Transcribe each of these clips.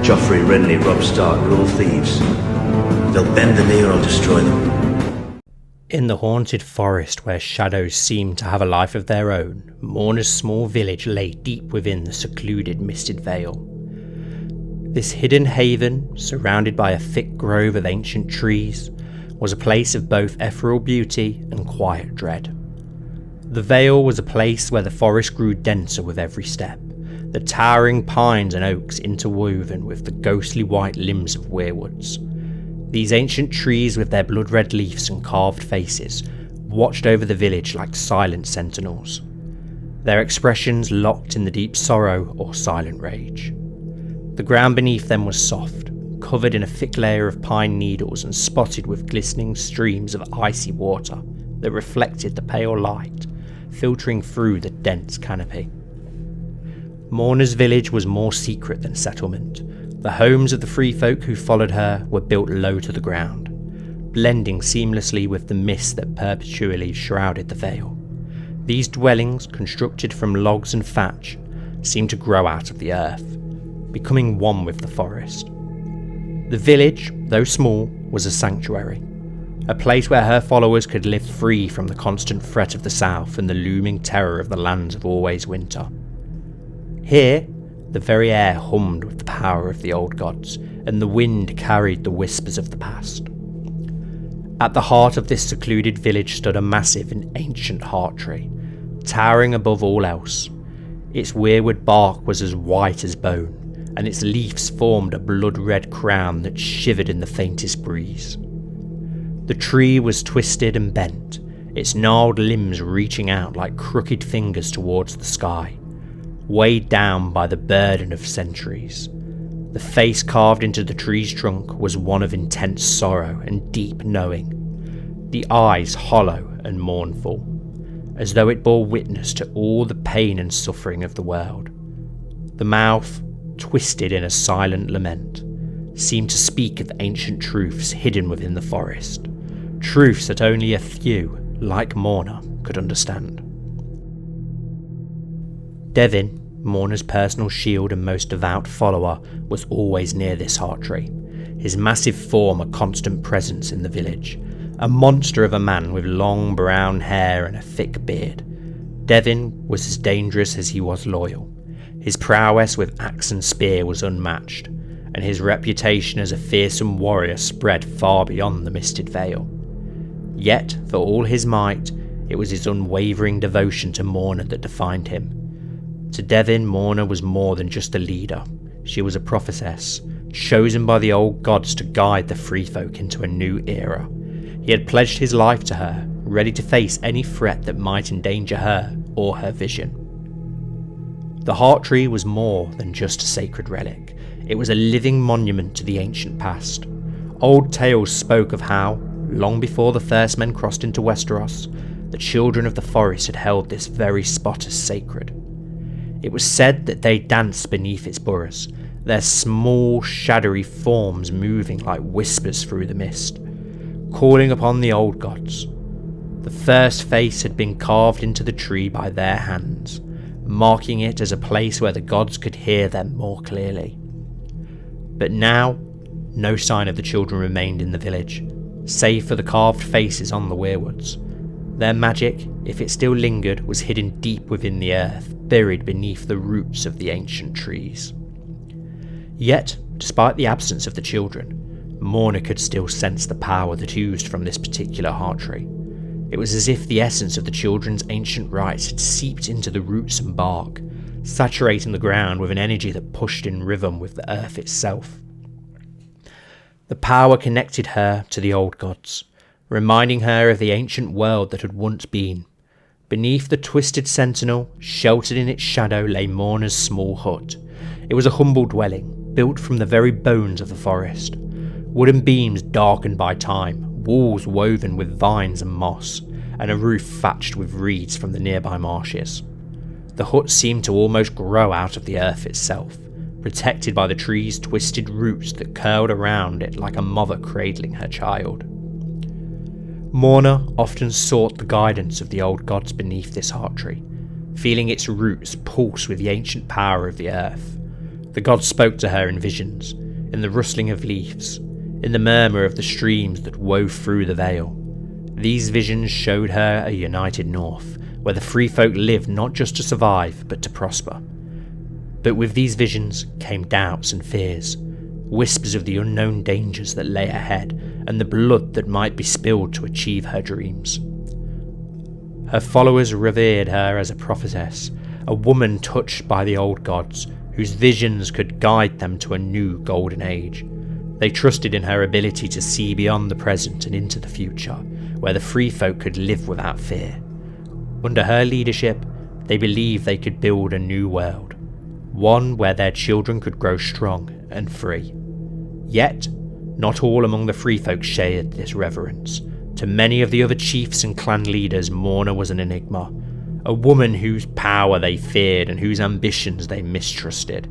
Joffrey, Renly, Robb Stark are all thieves. They'll bend the knee or I'll destroy them. In the haunted forest where shadows seemed to have a life of their own, Morna's small village lay deep within the secluded Misted Vale. This hidden haven, surrounded by a thick grove of ancient trees, was a place of both ethereal beauty and quiet dread. The Vale was a place where the forest grew denser with every step, the towering pines and oaks interwoven with the ghostly white limbs of weirwoods. These ancient trees with their blood-red leaves and carved faces watched over the village like silent sentinels, their expressions locked in the deep sorrow or silent rage. The ground beneath them was soft, covered in a thick layer of pine needles and spotted with glistening streams of icy water that reflected the pale light, filtering through the dense canopy. Morna's village was more secret than settlement. The homes of the free folk who followed her were built low to the ground, blending seamlessly with the mist that perpetually shrouded the vale. These dwellings, constructed from logs and thatch, seemed to grow out of the earth, becoming one with the forest. The village, though small, was a sanctuary, a place where her followers could live free from the constant threat of the south and the looming terror of the lands of always winter. Here, the very air hummed with the power of the old gods, and the wind carried the whispers of the past. At the heart of this secluded village stood a massive and ancient heart tree, towering above all else. Its weirwood bark was as white as bone, and its leaves formed a blood-red crown that shivered in the faintest breeze. The tree was twisted and bent, its gnarled limbs reaching out like crooked fingers towards the sky, weighed down by the burden of centuries. The face carved into the tree's trunk was one of intense sorrow and deep knowing, the eyes hollow and mournful, as though it bore witness to all the pain and suffering of the world. The mouth, twisted in a silent lament, seemed to speak of ancient truths hidden within the forest, truths that only a few, like Morna, could understand. Devin, Morna's personal shield and most devout follower, was always near this heart tree, his massive form a constant presence in the village, a monster of a man with long brown hair and a thick beard. Devin was as dangerous as he was loyal. His prowess with axe and spear was unmatched, and his reputation as a fearsome warrior spread far beyond the Misted Vale. Yet, for all his might, it was his unwavering devotion to Morna that defined him. To Devin, Morna was more than just a leader. She was a prophetess, chosen by the old gods to guide the free folk into a new era. He had pledged his life to her, ready to face any threat that might endanger her or her vision. The heart tree was more than just a sacred relic. It was a living monument to the ancient past. Old tales spoke of how, long before the first men crossed into Westeros, the children of the forest had held this very spot as sacred. It was said that they danced beneath its burrows, their small, shadowy forms moving like whispers through the mist, calling upon the old gods. The first face had been carved into the tree by their hands, marking it as a place where the gods could hear them more clearly. But now, no sign of the children remained in the village, save for the carved faces on the weirwoods. Their magic, if it still lingered, was hidden deep within the earth, buried beneath the roots of the ancient trees. Yet, despite the absence of the children, Morna could still sense the power that oozed from this particular heart tree. It was as if the essence of the children's ancient rites had seeped into the roots and bark, saturating the ground with an energy that pushed in rhythm with the earth itself. The power connected her to the old gods, reminding her of the ancient world that had once been. Beneath the twisted sentinel, sheltered in its shadow, lay Morna's small hut. It was a humble dwelling, built from the very bones of the forest. Wooden beams darkened by time, walls woven with vines and moss, and a roof thatched with reeds from the nearby marshes. The hut seemed to almost grow out of the earth itself, protected by the tree's twisted roots that curled around it like a mother cradling her child. Morna often sought the guidance of the old gods beneath this heart tree, feeling its roots pulse with the ancient power of the earth. The gods spoke to her in visions, in the rustling of leaves, in the murmur of the streams that wove through the vale. These visions showed her a united north, where the free folk lived not just to survive, but to prosper. But with these visions came doubts and fears, whispers of the unknown dangers that lay ahead, and the blood that might be spilled to achieve her dreams. Her followers revered her as a prophetess, a woman touched by the old gods, whose visions could guide them to a new golden age. They trusted in her ability to see beyond the present and into the future, where the free folk could live without fear. Under her leadership, they believed they could build a new world, one where their children could grow strong and free. Yet, not all among the free folk shared this reverence. To many of the other chiefs and clan leaders, Morna was an enigma, a woman whose power they feared and whose ambitions they mistrusted.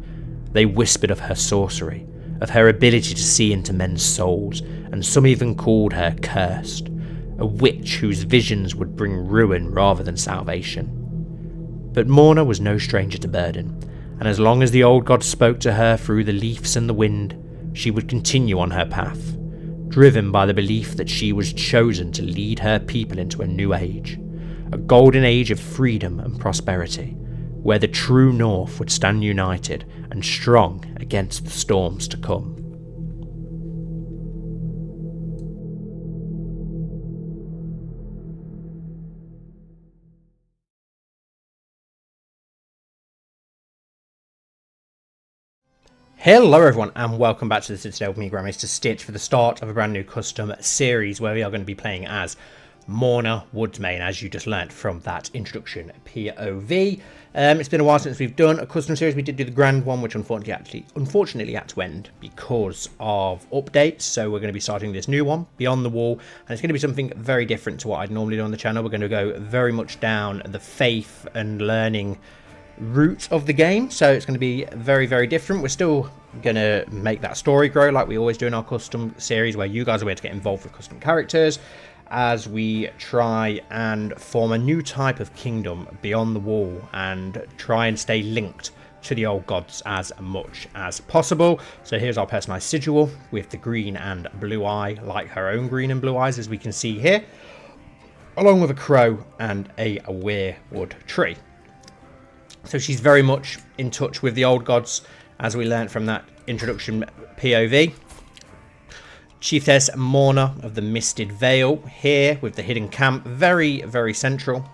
They whispered of her sorcery, of her ability to see into men's souls, and some even called her cursed, a witch whose visions would bring ruin rather than salvation. But Morna was no stranger to burden, and as long as the old god spoke to her through the leaves and the wind, she would continue on her path, driven by the belief that she was chosen to lead her people into a new age, a golden age of freedom and prosperity, where the true North would stand united and strong against the storms to come. Hello everyone and welcome back to the Citadel with me, Grand Maester Stitch, for the start of a brand new custom series where we are going to be playing as Morna Woodsmain, as you just learnt from that introduction POV. It's been a while since we've done a custom series. We did do the grand one, which unfortunately had to end because of updates. So we're going to be starting this new one, Beyond the Wall, and it's going to be something very different to what I'd normally do on the channel. We're going to go very much down the faith and learning route of the game, so it's going to be very, very different. We're still going to make that story grow like we always do in our custom series, where you guys are able to get involved with custom characters as we try and form a new type of kingdom beyond the wall and try and stay linked to the old gods as much as possible. So here's our personalized sigil with the green and blue eye, like her own green and blue eyes, as we can see here, along with a crow and a weirwood tree. So she's very much in touch with the old gods, as we learned from that introduction POV. Chiefess Morna of the Misted Vale, here with the hidden camp, very, very central.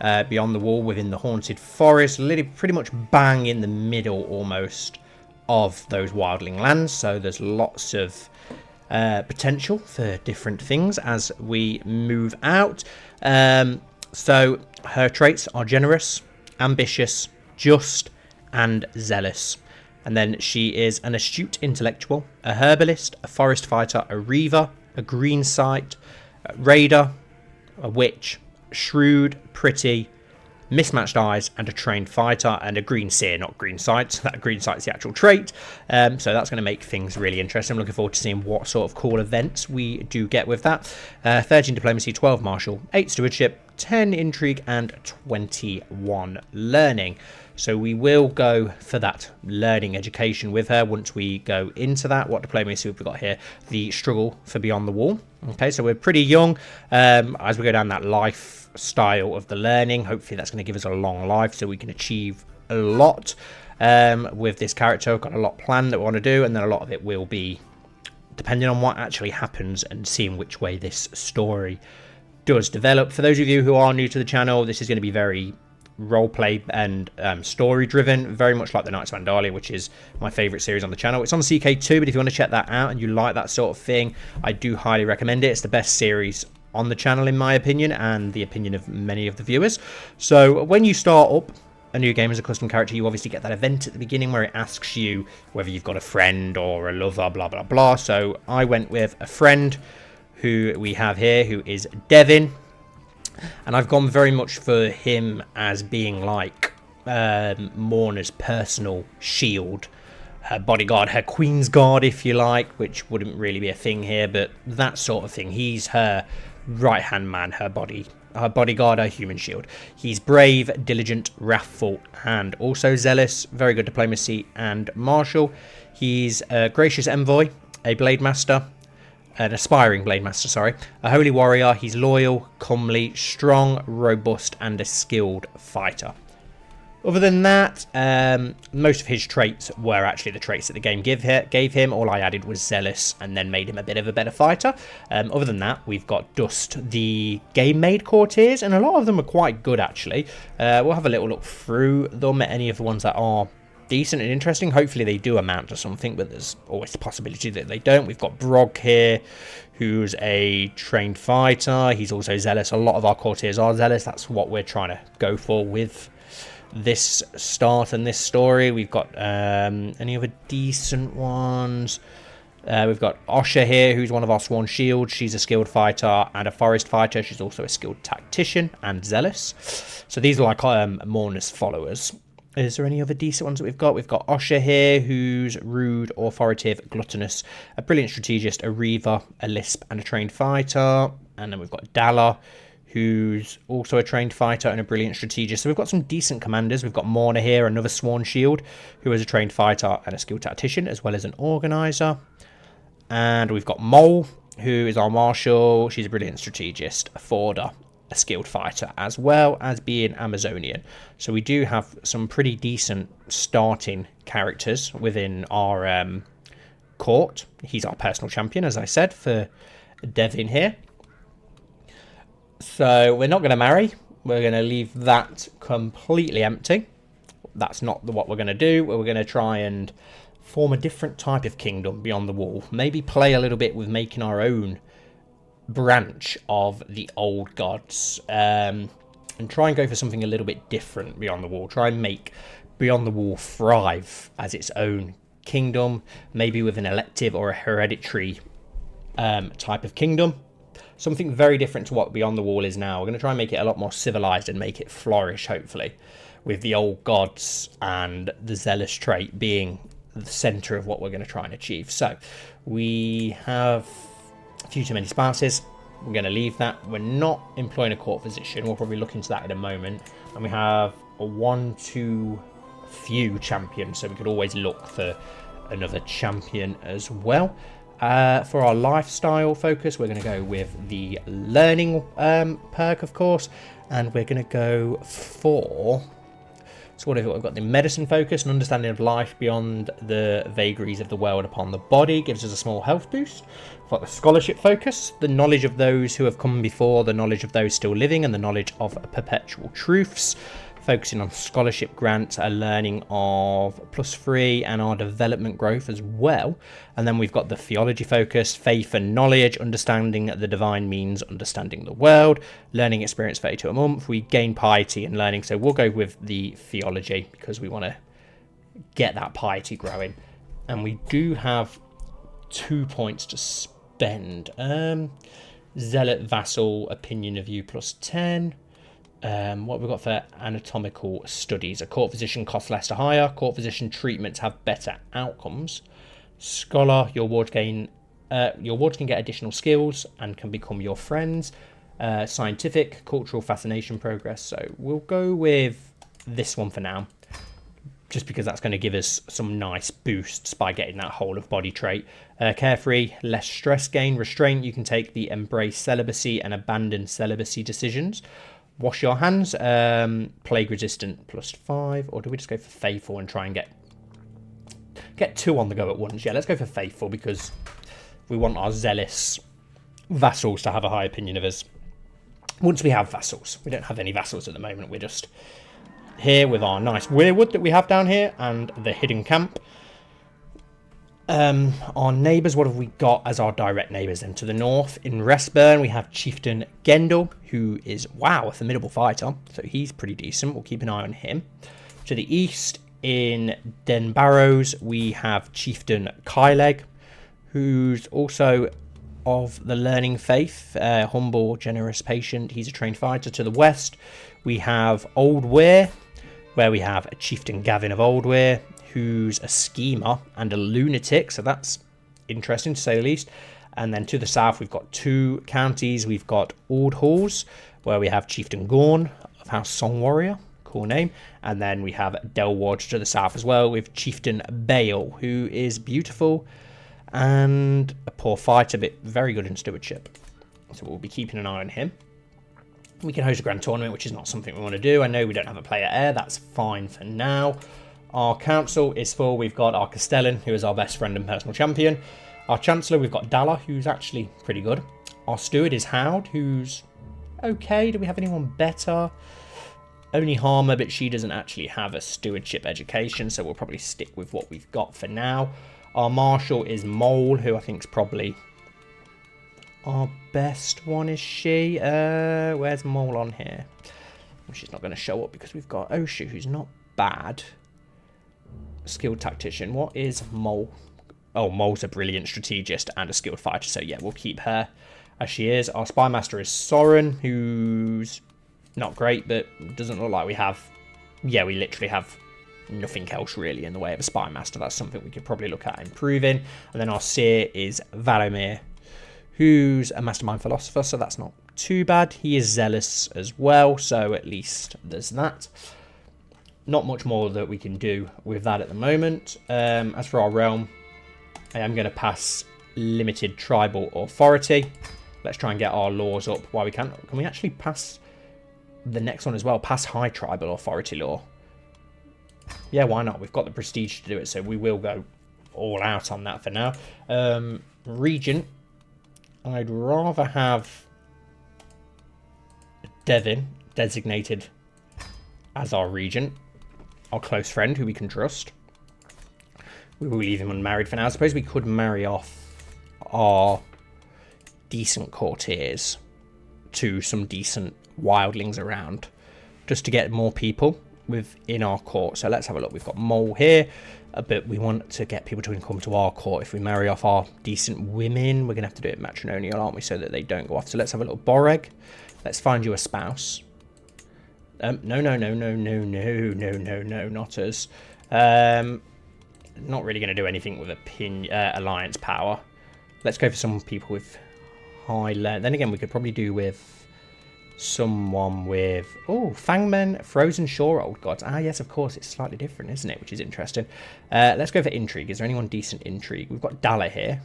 Beyond the wall, within the haunted forest, pretty much bang in the middle almost of those wildling lands. So there's lots of potential for different things as we move out. So her traits are generous, ambitious, just, and zealous. And then she is an astute intellectual, a herbalist, a forest fighter, a reaver, a green sight, a raider, a witch, shrewd, pretty, mismatched eyes, and a trained fighter, and a green seer, not green sight. That green sight's the actual trait. So that's going to make things really interesting. I'm looking forward to seeing what sort of cool events we do get with that. 13 diplomacy, 12 martial, 8 stewardship, 10 intrigue, and 21 learning. So we will go for that learning education with her once we go into that. What diplomacy have we got here? The struggle for Beyond the Wall. Okay, so we're pretty young as we go down that lifestyle of the learning. Hopefully that's going to give us a long life so we can achieve a lot with this character. I've got a lot planned that we want to do, and then a lot of it will be depending on what actually happens and seeing which way this story does develop. For those of you who are new to the channel, this is going to be very roleplay and story driven, very much like the Knights of Vandalia, which is my favorite series on the channel. It's on CK2, but if you want to check that out and you like that sort of thing, I do highly recommend it. It's the best series on the channel in my opinion, and the opinion of many of the viewers. So when you start up a new game as a custom character, you obviously get that event at the beginning where it asks you whether you've got a friend or a lover, blah blah blah. So I went with a friend who we have here, who is Devin. And I've gone very much for him as being like Morna's personal shield, her bodyguard, her queen's guard, if you like, which wouldn't really be a thing here, but that sort of thing. He's her right-hand man, her our bodyguard, our human shield. He's brave, diligent, wrathful, and also zealous. Very good diplomacy and martial. He's a gracious envoy, a blade master, an aspiring blade master, sorry. A holy warrior. He's loyal, comely, strong, robust, and a skilled fighter. Other than that, most of his traits were actually the traits that the game gave him. All I added was zealous and then made him a bit of a better fighter. Other than that, we've got Dust, the game-made courtiers, and a lot of them are quite good, actually. We'll have a little look through them, any of the ones that are decent and interesting. Hopefully they do amount to something, but there's always the possibility that they don't. We've got Brog here, who's a trained fighter. He's also zealous. A lot of our courtiers are zealous. That's what we're trying to go for with this start and this story. We've got any other decent ones. We've got Osha here, who's one of our Sworn Shields. She's a skilled fighter and a forest fighter. She's also a skilled tactician and zealous. So these are like Morna's followers. Is there any other decent ones that we've got? We've got Osha here, who's rude, authoritative, gluttonous, a brilliant strategist, a reaver, a lisp, and a trained fighter. And then we've got Dalla, who's also a trained fighter and a brilliant strategist. So we've got some decent commanders. We've got Morna here, another Sworn Shield, who is a trained fighter and a skilled tactician, as well as an organizer. And we've got Mole, who is our marshal. She's a brilliant strategist, a forder, a skilled fighter, as well as being Amazonian. So we do have some pretty decent starting characters within our court. He's our personal champion, as I said, for Devin here. So we're not going to marry. We're going to leave that completely empty. That's not what we're going to do. We're going to try and form a different type of kingdom beyond the wall. Maybe play a little bit with making our own branch of the old gods. And try and go for something a little bit different beyond the wall. Try and make beyond the wall thrive as its own kingdom. Maybe with an elective or a hereditary type of kingdom. Something very different to what Beyond the Wall is now. We're going to try and make it a lot more civilized and make it flourish, hopefully, with the old gods and the zealous trait being the center of what we're going to try and achieve. So we have a few too many spouses. We're going to leave that. We're not employing a court physician. We'll probably look into that in a moment. And we have a 1 too few champion, so we could always look for another champion as well. For our lifestyle focus, we're going to go with the learning perk, of course, and we're going to go for, so what have we got? We've got the medicine focus, an understanding of life beyond the vagaries of the world upon the body, gives us a small health boost. We've got the scholarship focus, the knowledge of those who have come before, the knowledge of those still living, and the knowledge of perpetual truths. Focusing on scholarship grants, a learning of +3 and our development growth as well. And then we've got the theology focus, faith and knowledge, understanding the divine means understanding the world, learning experience 32 a month. We gain piety and learning, so we'll go with the theology because we want to get that piety growing. And we do have 2 points to spend. Zealot, vassal, opinion of you +10. What we've got for anatomical studies. A court physician costs less to hire. Court physician treatments have better outcomes. Scholar, your wards can get additional skills and can become your friends. Scientific, cultural fascination progress. So we'll go with this one for now, just because that's going to give us some nice boosts by getting that whole of body trait. Carefree, less stress gain. Restraint, you can take the embrace celibacy and abandon celibacy decisions. Wash your hands, plague resistant +5, or do we just go for faithful and try and get 2 on the go at once? Yeah, let's go for faithful because we want our zealous vassals to have a high opinion of us. Once we have vassals, we don't have any vassals at the moment. We're just here with our nice weirwood that we have down here and the hidden camp. Our neighbours, what have we got as our direct neighbours then? To the north, in Restburn, we have Chieftain Gendel, who is, wow, a formidable fighter. So he's pretty decent. We'll keep an eye on him. To the east, in Den Barrows, we have Chieftain Kyleg, who's also of the learning faith. Humble, generous, patient. He's a trained fighter. To the west, we have Old Weir, where we have Chieftain Gavin of Old Weir, who's a schemer and a lunatic, so that's interesting to say the least. And then to the south, we've got 2 counties. We've got Ord Halls, where we have Chieftain Gorn of House Song Warrior. Cool name. And then we have Delward to the south as well with Chieftain Bale, who is beautiful and a poor fighter, but very good in stewardship. So we'll be keeping an eye on him. We can host a grand tournament, which is not something we want to do. I know we don't have a player heir. That's fine for now. Our council is full. We've got our Castellan, who is our best friend and personal champion. Our Chancellor, we've got Dalla, who's actually pretty good. Our Steward is Howd, who's okay. Do we have anyone better? Only Harmer, but she doesn't actually have a stewardship education, so we'll probably stick with what we've got for now. Our Marshal is Mole, who I think is probably our best one, is she? Where's Mole on here? Well, she's not going to show up because we've got Oshu, who's not bad. Skilled tactician. What is Mole? Oh, Mole's a brilliant strategist and a skilled fighter, so yeah, we'll keep her as she is. Our Spy Master is Soren, who's not great, but doesn't look like we have... Yeah, we literally have nothing else really in the way of a Spy Master. That's something we could probably look at improving. And then our Seer is Valomir, who's a mastermind philosopher, so that's not too bad. He is zealous as well, so at least there's that. Not much more that we can do with that at the moment. As for our realm, I am going to pass limited tribal authority. Let's try and get our laws up while we can. Can we actually pass the next one as well? Pass high tribal authority law. Yeah, why not? We've got the prestige to do it, so we will go all out on that for now. Regent. I'd rather have Devin designated as our regent, our close friend who we can trust. We will leave him unmarried for now. I suppose we could marry off our decent courtiers to some decent wildlings around just to get more people within our court. So let's have a look. We've got Mole here, but we want to get people to come to our court. If we marry off our decent women, we're going to have to do it matrimonial, aren't we, so that they don't go off. So let's have a little Boreg. Let's find you a spouse. No, not us. Not really going to do anything with alliance power. Let's go for some people with high learn. Then again, we could probably do with someone with... Oh, Fangmen, Frozen Shore, old gods. Ah, yes, of course, it's slightly different, isn't it? Which is interesting. Let's go for intrigue. Is there anyone decent intrigue? We've got Dalla here.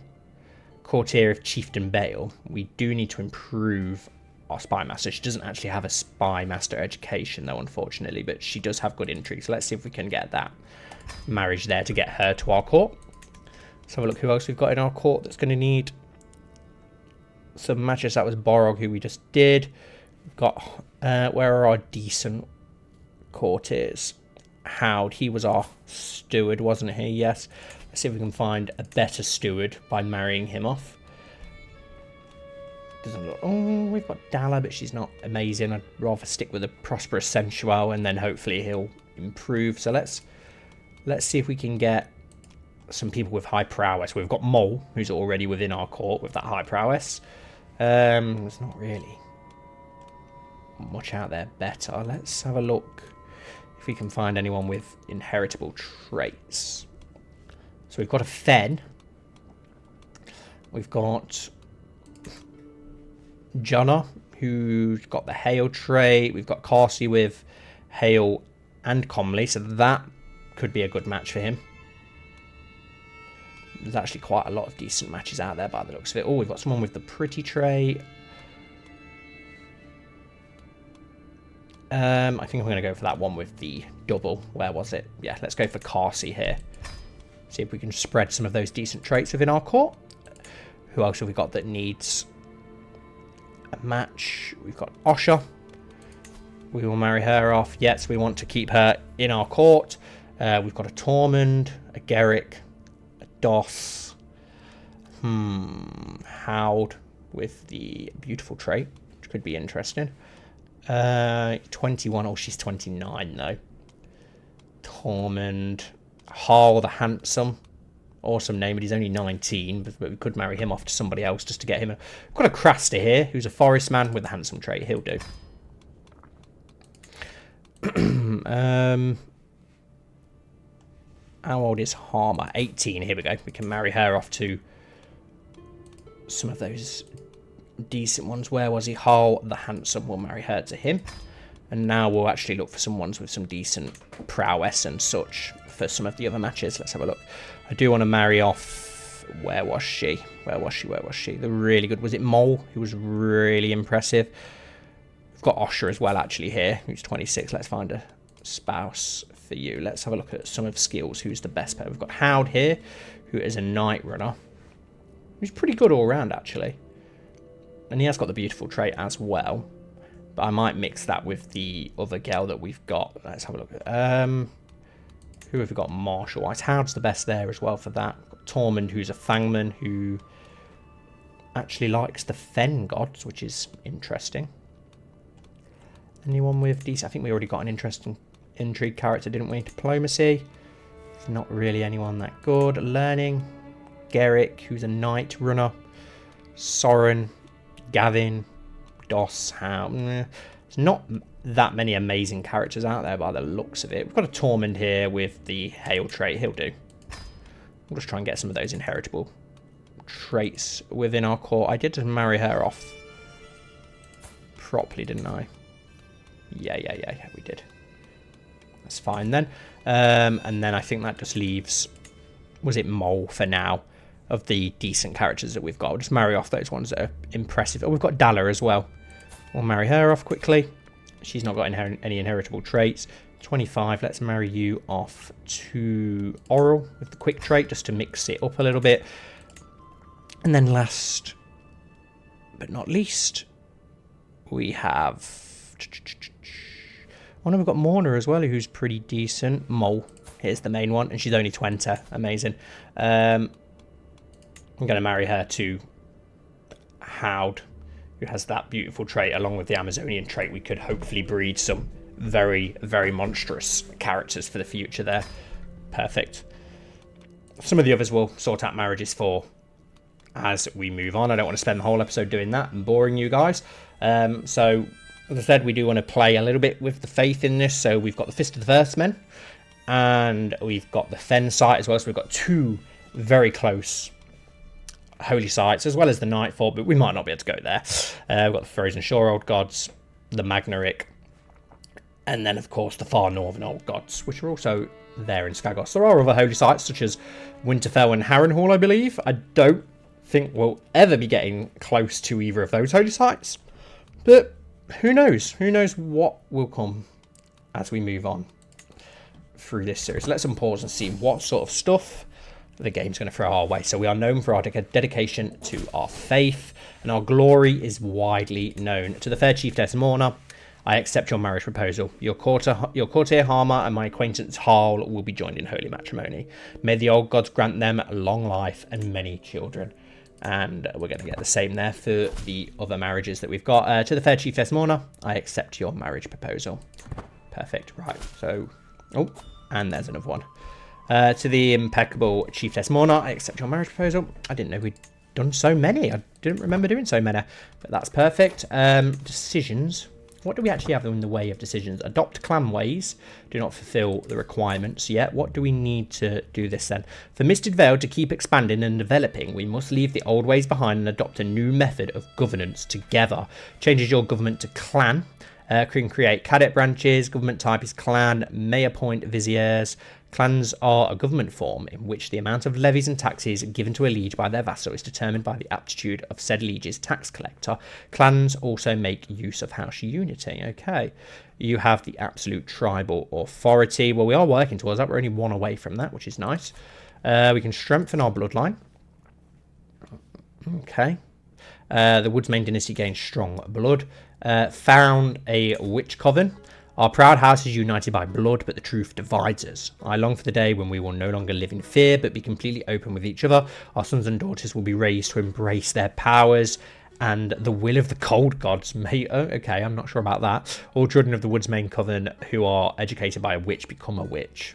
Courtier of Chieftain Bale. We do need to improve our Spy Master. She doesn't actually have a Spy Master education, though, unfortunately, but she does have good intrigue. So let's see if we can get that marriage there to get her to our court. Let's have a look who else we've got in our court that's going to need some matches. That was Borog, who we just did. We've got, where are our decent courtiers? Howd, he was our steward, wasn't he? Yes. Let's see if we can find a better steward by marrying him off. Doesn't look... Oh, we've got Dalla, but she's not amazing. I'd rather stick with a prosperous sensual, and then hopefully he'll improve. So let's see if we can get some people with high prowess. We've got Mole, who's already within our court with that high prowess. There's not really much out there better. Let's have a look if we can find anyone with inheritable traits. So we've got a Fen. We've got Jonna, who's got the Hail trait. We've got Carsey with Hail and Comley, so that could be a good match for him. There's actually quite a lot of decent matches out there by the looks of it. Oh, we've got someone with the Pretty trait. I think I'm going to go for that one with the double. Where was it? Yeah, let's go for Carsey here. See if we can spread some of those decent traits within our court. Who else have we got that needs a match? We've got Osha. We will marry her off. Yes, we want to keep her in our court. We've got a Tormund, a Gerrick, a Doss. Howd with the beautiful trait, which could be interesting. 21. Oh, she's 29 though. Tormund. Harl the Handsome. Awesome name, but he's only 19. But we could marry him off to somebody else just to get him. We've got a Craster here, who's a forest man with a handsome trait. He'll do. How old is Harmer? 18. Here we go. We can marry her off to some of those decent ones. Where was he? Harl the Handsome. We'll marry her to him. And now we'll actually look for some ones with some decent prowess and such for some of the other matches. Let's have a look. I do want to marry off... Where was she? Where was she? The really good... Was it Mole? Who was really impressive. We've got Osher as well, actually, here, who's 26. Let's find a spouse for you. Let's have a look at some of skills. Who's the best player? We've got Howd here, who is a Night Runner. He's pretty good all round, actually. And he has got the beautiful trait as well. But I might mix that with the other girl that we've got. Let's have a look at... who have we got? Marshall White. Howd's the best there as well for that. Got Tormund, who's a Fangman, who actually likes the Fen gods, which is interesting. Anyone with these? I think we already got an interesting intrigue character, didn't we? Diplomacy. It's not really anyone that good. Learning. Garrick, who's a Night Runner. Soren. Gavin. Doss. How? There's not that many amazing characters out there by the looks of it. We've got a Tormund here with the Hail trait. He'll do. We'll just try and get some of those inheritable traits within our court. I did just marry her off properly, didn't I? Yeah, we did. That's fine then. And then I think that just leaves... Was it Mole for now? Of the decent characters that we've got. We'll just marry off those ones that are impressive. Oh, we've got Dalla as well. We'll marry her off quickly. She's not got any inheritable traits. 25. Let's marry you off to Oral with the quick trait just to mix it up a little bit. And then last but not least, we have... Oh no, we've got Morna as well, who's pretty decent. Mole. Here's the main one. And she's only 20. Amazing. I'm going to marry her to Howd, who has that beautiful trait, along with the Amazonian trait. We could hopefully breed some very, very monstrous characters for the future there. Perfect. Some of the others we'll sort out marriages for as we move on. I don't want to spend the whole episode doing that and boring you guys. So, as I said, we do want to play a little bit with the faith in this. So we've got the Fist of the First Men, and we've got the Fen site as well. So we've got two very close holy sites, as well as the Nightfall, but we might not be able to go there. We've got the Frozen Shore Old Gods, the Magnaric, and then, of course, the Far Northern Old Gods, which are also there in Skagos. There are other holy sites, such as Winterfell and Harrenhal, I believe. I don't think we'll ever be getting close to either of those holy sites, but who knows? Who knows what will come as we move on through this series. Let's unpause and see what sort of stuff the game's going to throw our way. So we are known for our dedication to our faith, and our glory is widely known. To the fair chiefess Morna, I accept your marriage proposal. Your courtier Harma and my acquaintance Harl will be joined in holy matrimony. May the old gods grant them long life and many children. And we're going to get the same there for the other marriages that we've got. To the fair chiefess Morna, I accept your marriage proposal. Perfect. Right. So, oh, and there's another one. To the impeccable chiefess Morna, I accept your marriage proposal. I didn't know we'd done so many. I didn't remember doing so many, but that's perfect. Decisions. What do we actually have in the way of decisions? Adopt clan ways. Do not fulfill the requirements yet. What do we need to do this then? For Misted Vale to keep expanding and developing, we must leave the old ways behind and adopt a new method of governance together. Changes your government to clan. Can create cadet branches. Government type is clan. May appoint viziers. Clans are a government form in which the amount of levies and taxes given to a liege by their vassal is determined by the aptitude of said liege's tax collector. Clans also make use of house unity. Okay, you have the absolute tribal authority. Well, we are working towards that. We're only one away from that, which is nice. We can strengthen our bloodline. Okay. The Woodsmain dynasty gains strong blood. Found a witch coven. Our proud house is united by blood, but the truth divides us. I long for the day when we will no longer live in fear, but be completely open with each other. Our sons and daughters will be raised to embrace their powers and the will of the cold gods. Okay, I'm not sure about that. All children of the Woodsmain Coven who are educated by a witch become a witch.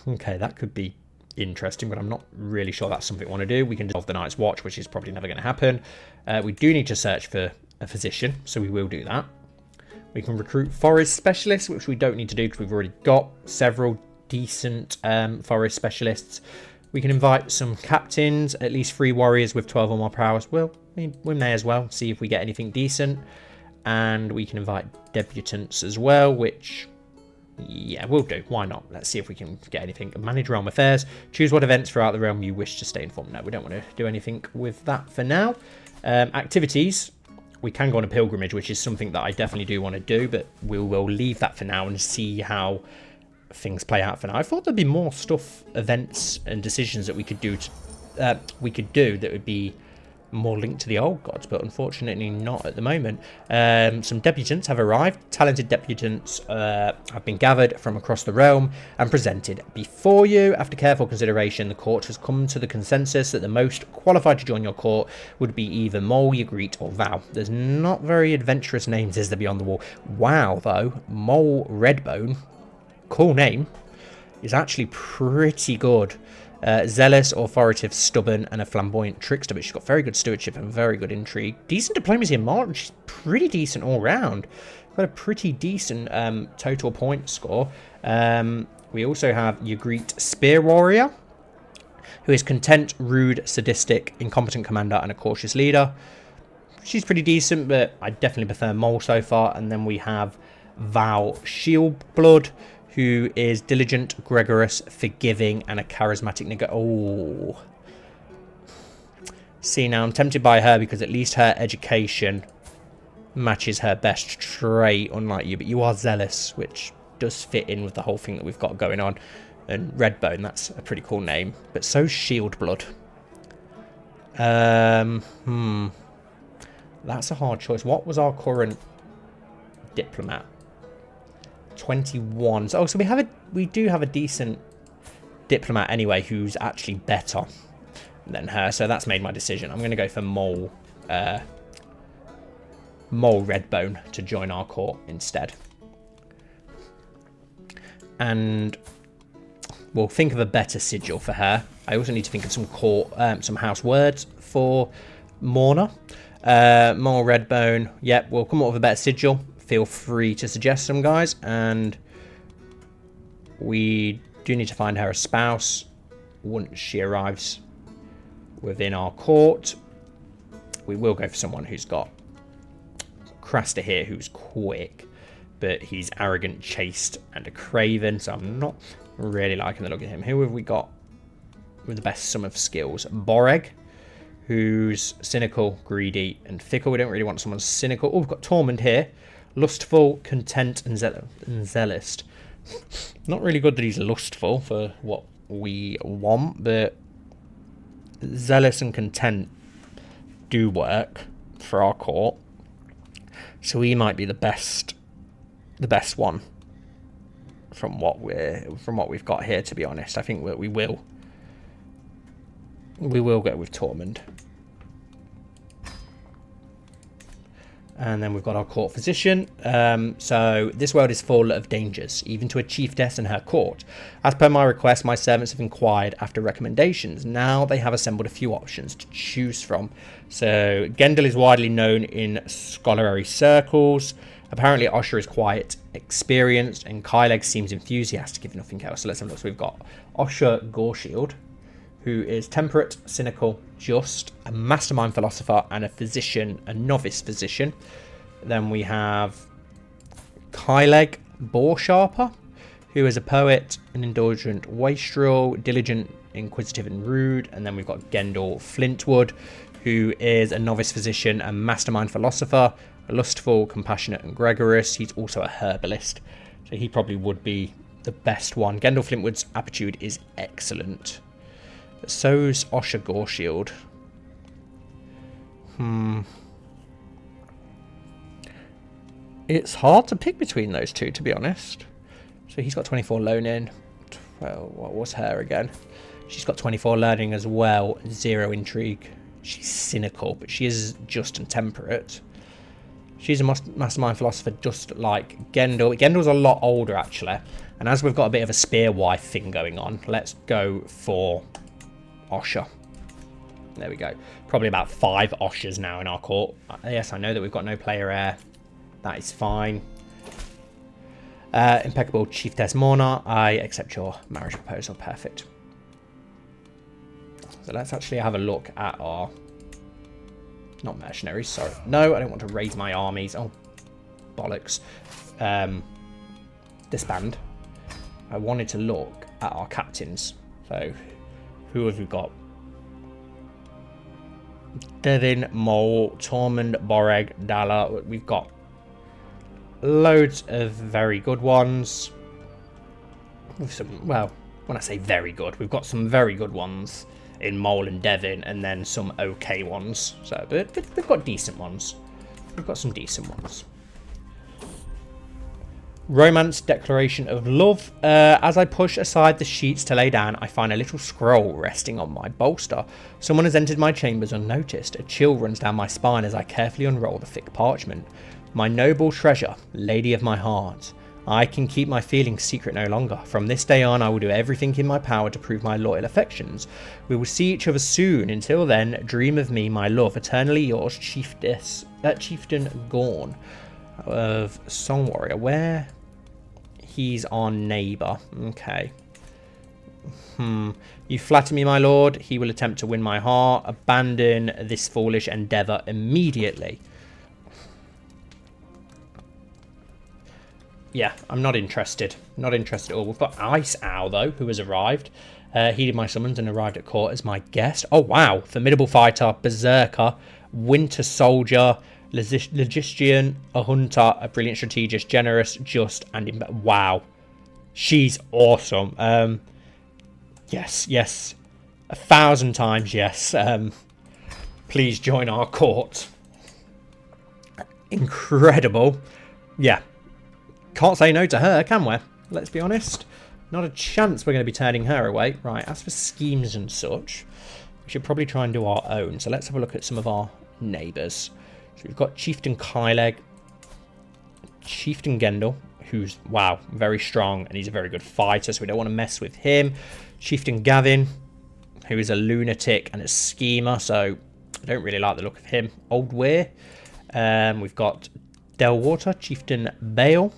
Okay, that could be interesting, but I'm not really sure that's something we want to do. We can dissolve the Night's Watch, which is probably never going to happen. We do need to search for a physician, so we will do that. We can recruit forest specialists, which we don't need to do because we've already got several decent forest specialists. We can invite some captains, at least 3 warriors with 12 or more prowess. Well, we may as well see if we get anything decent. And we can invite debutants as well, which, yeah, we'll do. Why not? Let's see if we can get anything. Manage realm affairs. Choose what events throughout the realm you wish to stay informed. No, we don't want to do anything with that for now. Activities. We can go on a pilgrimage, which is something that I definitely do want to do, but we will leave that for now and see how things play out for now. I thought there'd be more stuff, events, and decisions that we could do that would be more linked to the old gods, but unfortunately not at the moment. Some debutants have arrived. Talented debutants have been gathered from across the realm and presented before you. After careful consideration, the court has come to the consensus that the most qualified to join your court would be either Mole, Ygritte, or Val. There's not very adventurous names, is there, beyond the wall? Wow, though. Mole Redbone, cool name, is actually pretty good. Zealous, authoritative, stubborn, and a flamboyant trickster, but she's got very good stewardship and very good intrigue. Decent diplomacy and march. She's pretty decent all round. Got a pretty decent total point score. We also have Ygritte, spear warrior, who is content, rude, sadistic, incompetent commander, and a cautious leader. She's pretty decent, but I definitely prefer Mole so far. And then we have Val, Shieldblood, who is diligent, gregarious, forgiving, and a charismatic nigger. Oh. See, now I'm tempted by her because at least her education matches her best trait, unlike you. But you are zealous, which does fit in with the whole thing that we've got going on. And Redbone, that's a pretty cool name. But so's Shieldblood. That's a hard choice. What was our current diplomat? 21. Oh, so we do have a decent diplomat anyway, who's actually better than her. So that's made my decision. I'm going to go for Mole Redbone to join our court instead. And we'll think of a better sigil for her. I also need to think of some house words for Morna. Mole Redbone. Yep, we'll come up with a better sigil. Feel free to suggest some, guys. And we do need to find her a spouse once she arrives within our court. We will go for someone who's got Craster here, who's quick, but he's arrogant, chaste, and a craven, so I'm not really liking the look of him. Who have we got with the best sum of skills? Boreg, who's cynical, greedy, and fickle. We don't really want someone cynical. Oh, we've got Tormund here. Lustful, content, and zealous. Not really good that he's lustful for what we want, but zealous and content do work for our court. So he might be the best one from what we've got here. To be honest, I think we will go with Tormund. And then we've got our court physician. So this world is full of dangers, even to a chiefess and her court. As per my request, my servants have inquired after recommendations. Now they have assembled a few options to choose from. So Gendel is widely known in scholarly circles. Apparently Osher is quiet, experienced, and Kyleg seems enthusiastic, if nothing else. So let's have a look. So we've got Osher Goreshield, who is temperate, cynical, just, a mastermind philosopher, and a physician, a novice physician. Then we have Kyleg Boresharper, who is a poet, an indulgent wastrel, diligent, inquisitive, and rude. And then we've got Gendel Flintwood, who is a novice physician, a mastermind philosopher, lustful, compassionate, and gregarious. He's also a herbalist, so he probably would be the best one. Gendel Flintwood's aptitude is excellent. But so's Osher Goreshield. It's hard to pick between those two, to be honest. So he's got 24 learning. Well, what was her again? She's got 24 learning as well. 0 intrigue. She's cynical, but she is just and temperate. She's a mastermind philosopher, just like Gendel. Gendel's a lot older, actually. And as we've got a bit of a spear wife thing going on, let's go for Osher. There we go. Probably about 5 Oshers now in our court. Yes, I know that we've got no player heir. That is fine. Impeccable Chiefess Morna. I accept your marriage proposal. Perfect. So let's actually have a look at our... Not mercenaries, sorry. No, I don't want to raise my armies. Oh, bollocks. Disband. I wanted to look at our captains. So, who have we got? Devin, Mole, Tormund, Boreg, Dala. We've got loads of very good ones. With some, well, when I say very good, we've got some very good ones in Mole and Devin, and then some okay ones. So, but we've got decent ones. We've got some decent ones. Romance, Declaration of Love. As I push aside the sheets to lay down, I find a little scroll resting on my bolster. Someone has entered my chambers unnoticed. A chill runs down my spine as I carefully unroll the thick parchment. My noble treasure, lady of my heart. I can keep my feelings secret no longer. From this day on, I will do everything in my power to prove my loyal affections. We will see each other soon. Until then, dream of me, my love. Eternally yours, Chieftain Gorn of Song Warrior. Where? He's our neighbour. Okay. You flatter me, my lord. He will attempt to win my heart. Abandon this foolish endeavour immediately. Yeah, I'm not interested. Not interested at all. We've got Ice Owl, though, who has arrived. Heeded my summons and arrived at court as my guest. Oh, wow. Formidable fighter, berserker, winter soldier, logistician, a hunter, a brilliant strategist, generous, just, and... Wow. She's awesome. Yes. 1,000 times yes. Please join our court. Incredible. Yeah. Can't say no to her, can we? Let's be honest. Not a chance we're going to be turning her away. Right, as for schemes and such, we should probably try and do our own. So let's have a look at some of our neighbours. So we've got Chieftain Kyleg, Chieftain Gendel, who's, wow, very strong, and he's a very good fighter, so we don't want to mess with him. Chieftain Gavin, who is a lunatic and a schemer, so I don't really like the look of him. Old Weir. We've got Delwater, Chieftain Bale,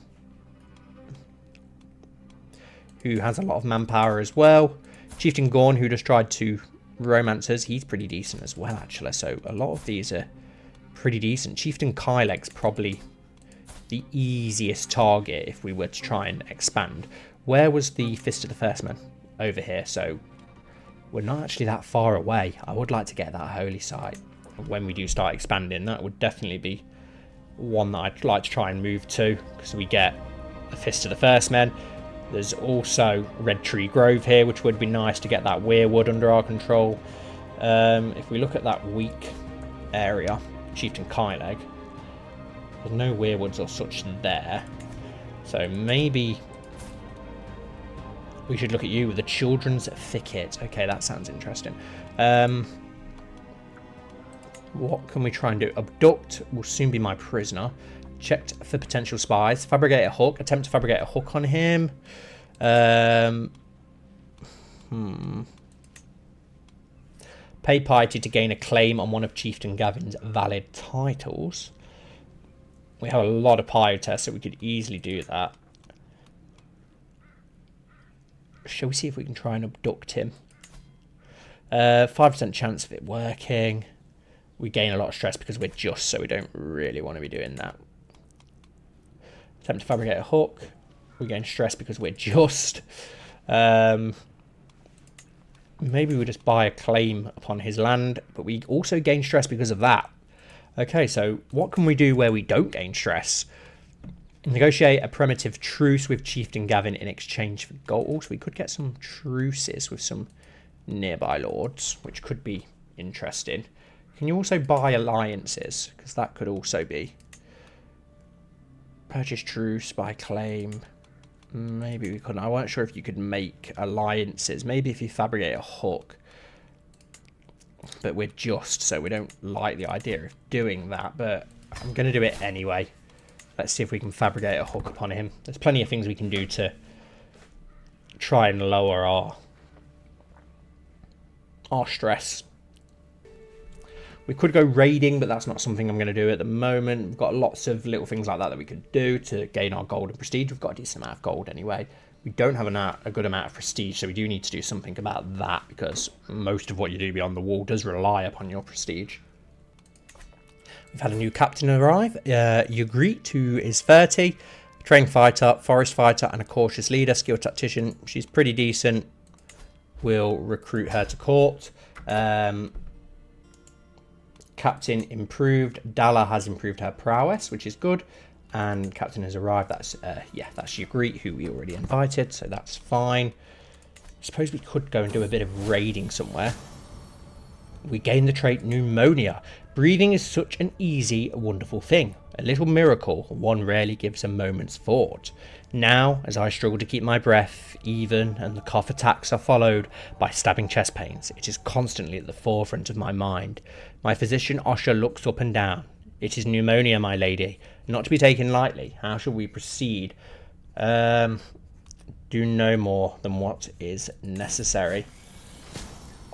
who has a lot of manpower as well. Chieftain Gorn, who just tried to romance us. He's pretty decent as well, actually, so a lot of these are pretty decent. Chieftain Kyleg's probably the easiest target if we were to try and expand. Where was the Fist of the First Man? Over here, so we're not actually that far away. I would like to get that holy site. When we do start expanding, that would definitely be one that I'd like to try and move to, because we get the Fist of the First Men. There's also Red Tree Grove here, which would be nice to get that weirwood under our control. If we look at that weak area, Chieftain Kyleg, there's no weirwoods or such there, so maybe we should look at you with the Children's Thicket. Okay, that sounds interesting. What can we try and do? Abduct will soon be my prisoner. Checked for potential spies. Fabricate a hook. Attempt to fabricate a hook on him. Pay piety to gain a claim on one of Chieftain Gavin's valid titles. We have a lot of piety, so we could easily do that. Shall we see if we can try and abduct him? 5% chance of it working. We gain a lot of stress because we're just, so we don't really want to be doing that. Attempt to fabricate a hook. We gain stress because we're just. Maybe we just buy a claim upon his land, but we also gain stress because of that. Okay, so what can we do where we don't gain stress? Negotiate a primitive truce with Chieftain Gavin in exchange for gold. So we could get some truces with some nearby lords, which could be interesting. Can you also buy alliances? Because that could also be. Purchase truce by claim. Maybe we couldn't. I weren't sure if you could make alliances. Maybe if you fabricate a hook. But we're just, so we don't like the idea of doing that. But I'm going to do it anyway. Let's see if we can fabricate a hook upon him. There's plenty of things we can do to try and lower our stress. We could go raiding, but that's not something I'm going to do at the moment. We've got lots of little things like that that we could do to gain our gold and prestige. We've got a decent amount of gold anyway. We don't have a good amount of prestige, so we do need to do something about that, because most of what you do beyond the wall does rely upon your prestige. We've had a new captain arrive, Ygritte, who is 30, trained fighter, forest fighter, and a cautious leader, skilled tactician. She's pretty decent. We'll recruit her to court. Captain improved. Dalla has improved her prowess, which is good. And captain has arrived. That's Ygritte, who we already invited, so that's fine. I suppose we could go and do a bit of raiding somewhere. We gain the trait pneumonia. Breathing is such an easy, wonderful thing. A little miracle one rarely gives a moment's thought. Now, as I struggle to keep my breath even and the cough attacks are followed by stabbing chest pains, it is constantly at the forefront of my mind. My physician Osher looks up and down. It is pneumonia, my lady. Not to be taken lightly. How shall we proceed? Do no more than what is necessary.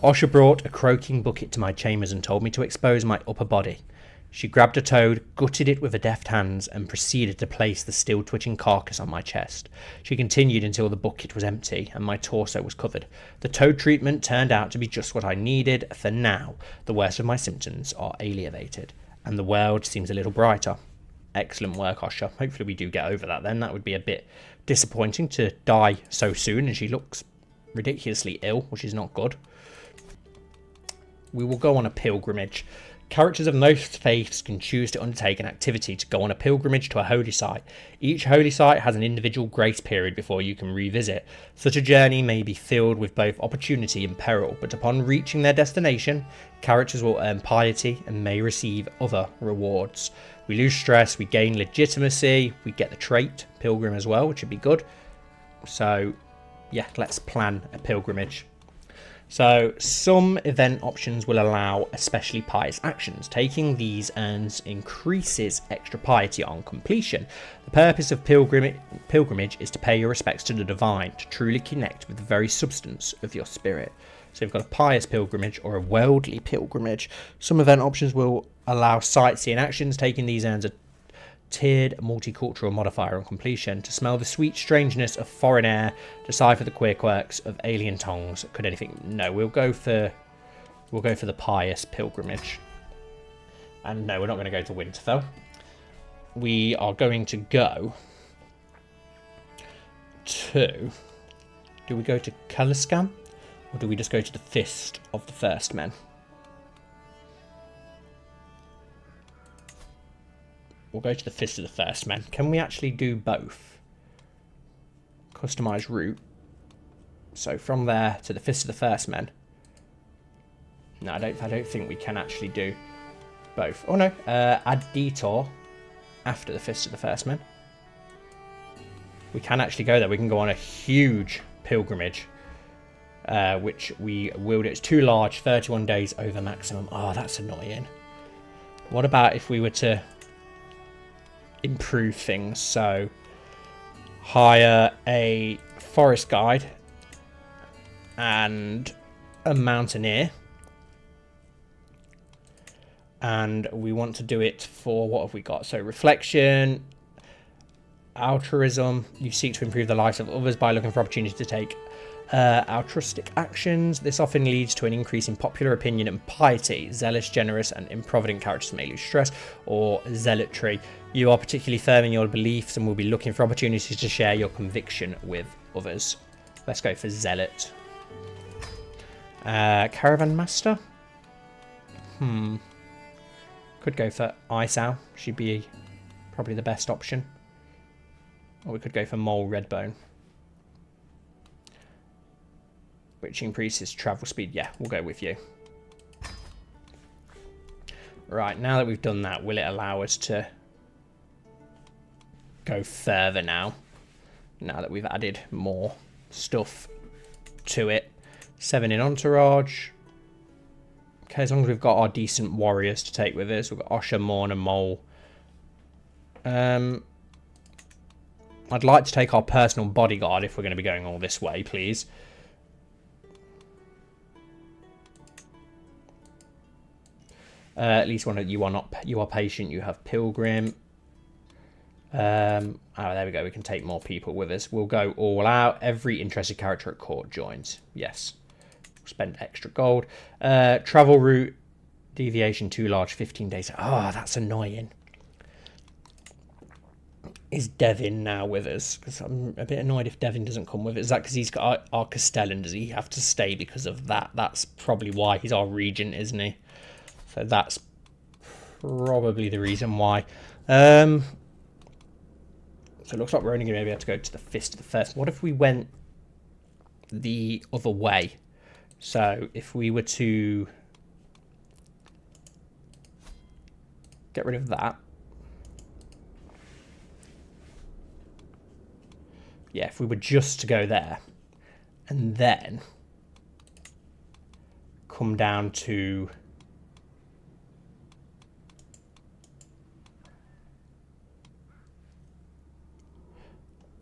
Osher brought a croaking bucket to my chambers and told me to expose my upper body. She grabbed a toad, gutted it with her deft hands, and proceeded to place the still twitching carcass on my chest. She continued until the bucket was empty and my torso was covered. The toad treatment turned out to be just what I needed. For now, the worst of my symptoms are alleviated, and the world seems a little brighter. Excellent work, Osher. Hopefully we do get over that then. That would be a bit disappointing to die so soon, and she looks ridiculously ill, which is not good. We will go on a pilgrimage. Characters of most faiths can choose to undertake an activity to go on a pilgrimage to a holy site. Each holy site has an individual grace period before you can revisit. Such a journey may be filled with both opportunity and peril, but upon reaching their destination, characters will earn piety and may receive other rewards. We lose stress, we gain legitimacy, we get the trait pilgrim as well, which would be good. So yeah, let's plan a pilgrimage. So some event options will allow especially pious actions. Taking these earns increases extra piety on completion. The purpose of pilgrimage is to pay your respects to the divine, to truly connect with the very substance of your spirit. So we've got a pious pilgrimage or a worldly pilgrimage. Some event options will allow sightseeing actions. Taking these earns a tiered multicultural modifier on completion. To smell the sweet strangeness of foreign air, decipher the queer quirks of alien tongues. Could anything? No, we'll go for the pious pilgrimage. And no, we're not going to go to Winterfell. We are going to go to... Do we go to Caliscan? Or do we just go to the Fist of the First Men? We'll go to the Fist of the First Men. Can we actually do both? Customize route. So from there to the Fist of the First Men. No, I don't think we can actually do both. Oh no, add detour after the Fist of the First Men. We can actually go there. We can go on a huge pilgrimage, which we will do. It's too large, 31 days over maximum. Oh, that's annoying. What about if we were to improve things? So hire a forest guide and a mountaineer, and we want to do it for, what have we got? So reflection, altruism. You seek to improve the lives of others by looking for opportunities to take altruistic actions. This often leads to an increase in popular opinion and piety. Zealous, generous, and improvident characters may lose stress. Or zealotry. You are particularly firm in your beliefs and will be looking for opportunities to share your conviction with others. Let's go for zealot. Caravan master. Could go for Ice Owl. She'd be probably the best option. Or we could go for Mole Redbone, which increases travel speed. Yeah, we'll go with you. Right, now that we've done that, will it allow us to go further now? Now that we've added more stuff to it. 7 in entourage. Okay, as long as we've got our decent warriors to take with us. We've got Osher, Morna, Mole. I'd like to take our personal bodyguard if we're going to be going all this way, please. At least one of you are not. You are patient. You have pilgrim. Oh, there we go. We can take more people with us. We'll go all out. Every interested character at court joins. Yes. Spend extra gold. Travel route. Deviation too large. 15 days. Oh, that's annoying. Is Devin now with us? Because I'm a bit annoyed if Devin doesn't come with us. Is that because he's got our Castellan? Does he have to stay because of that? That's probably why. He's our regent, isn't he? So that's probably the reason why. So it looks like we're only going to be able to go to the Fist of the First. What if we went the other way? So if we were to get rid of that. Yeah, if we were just to go there and then come down to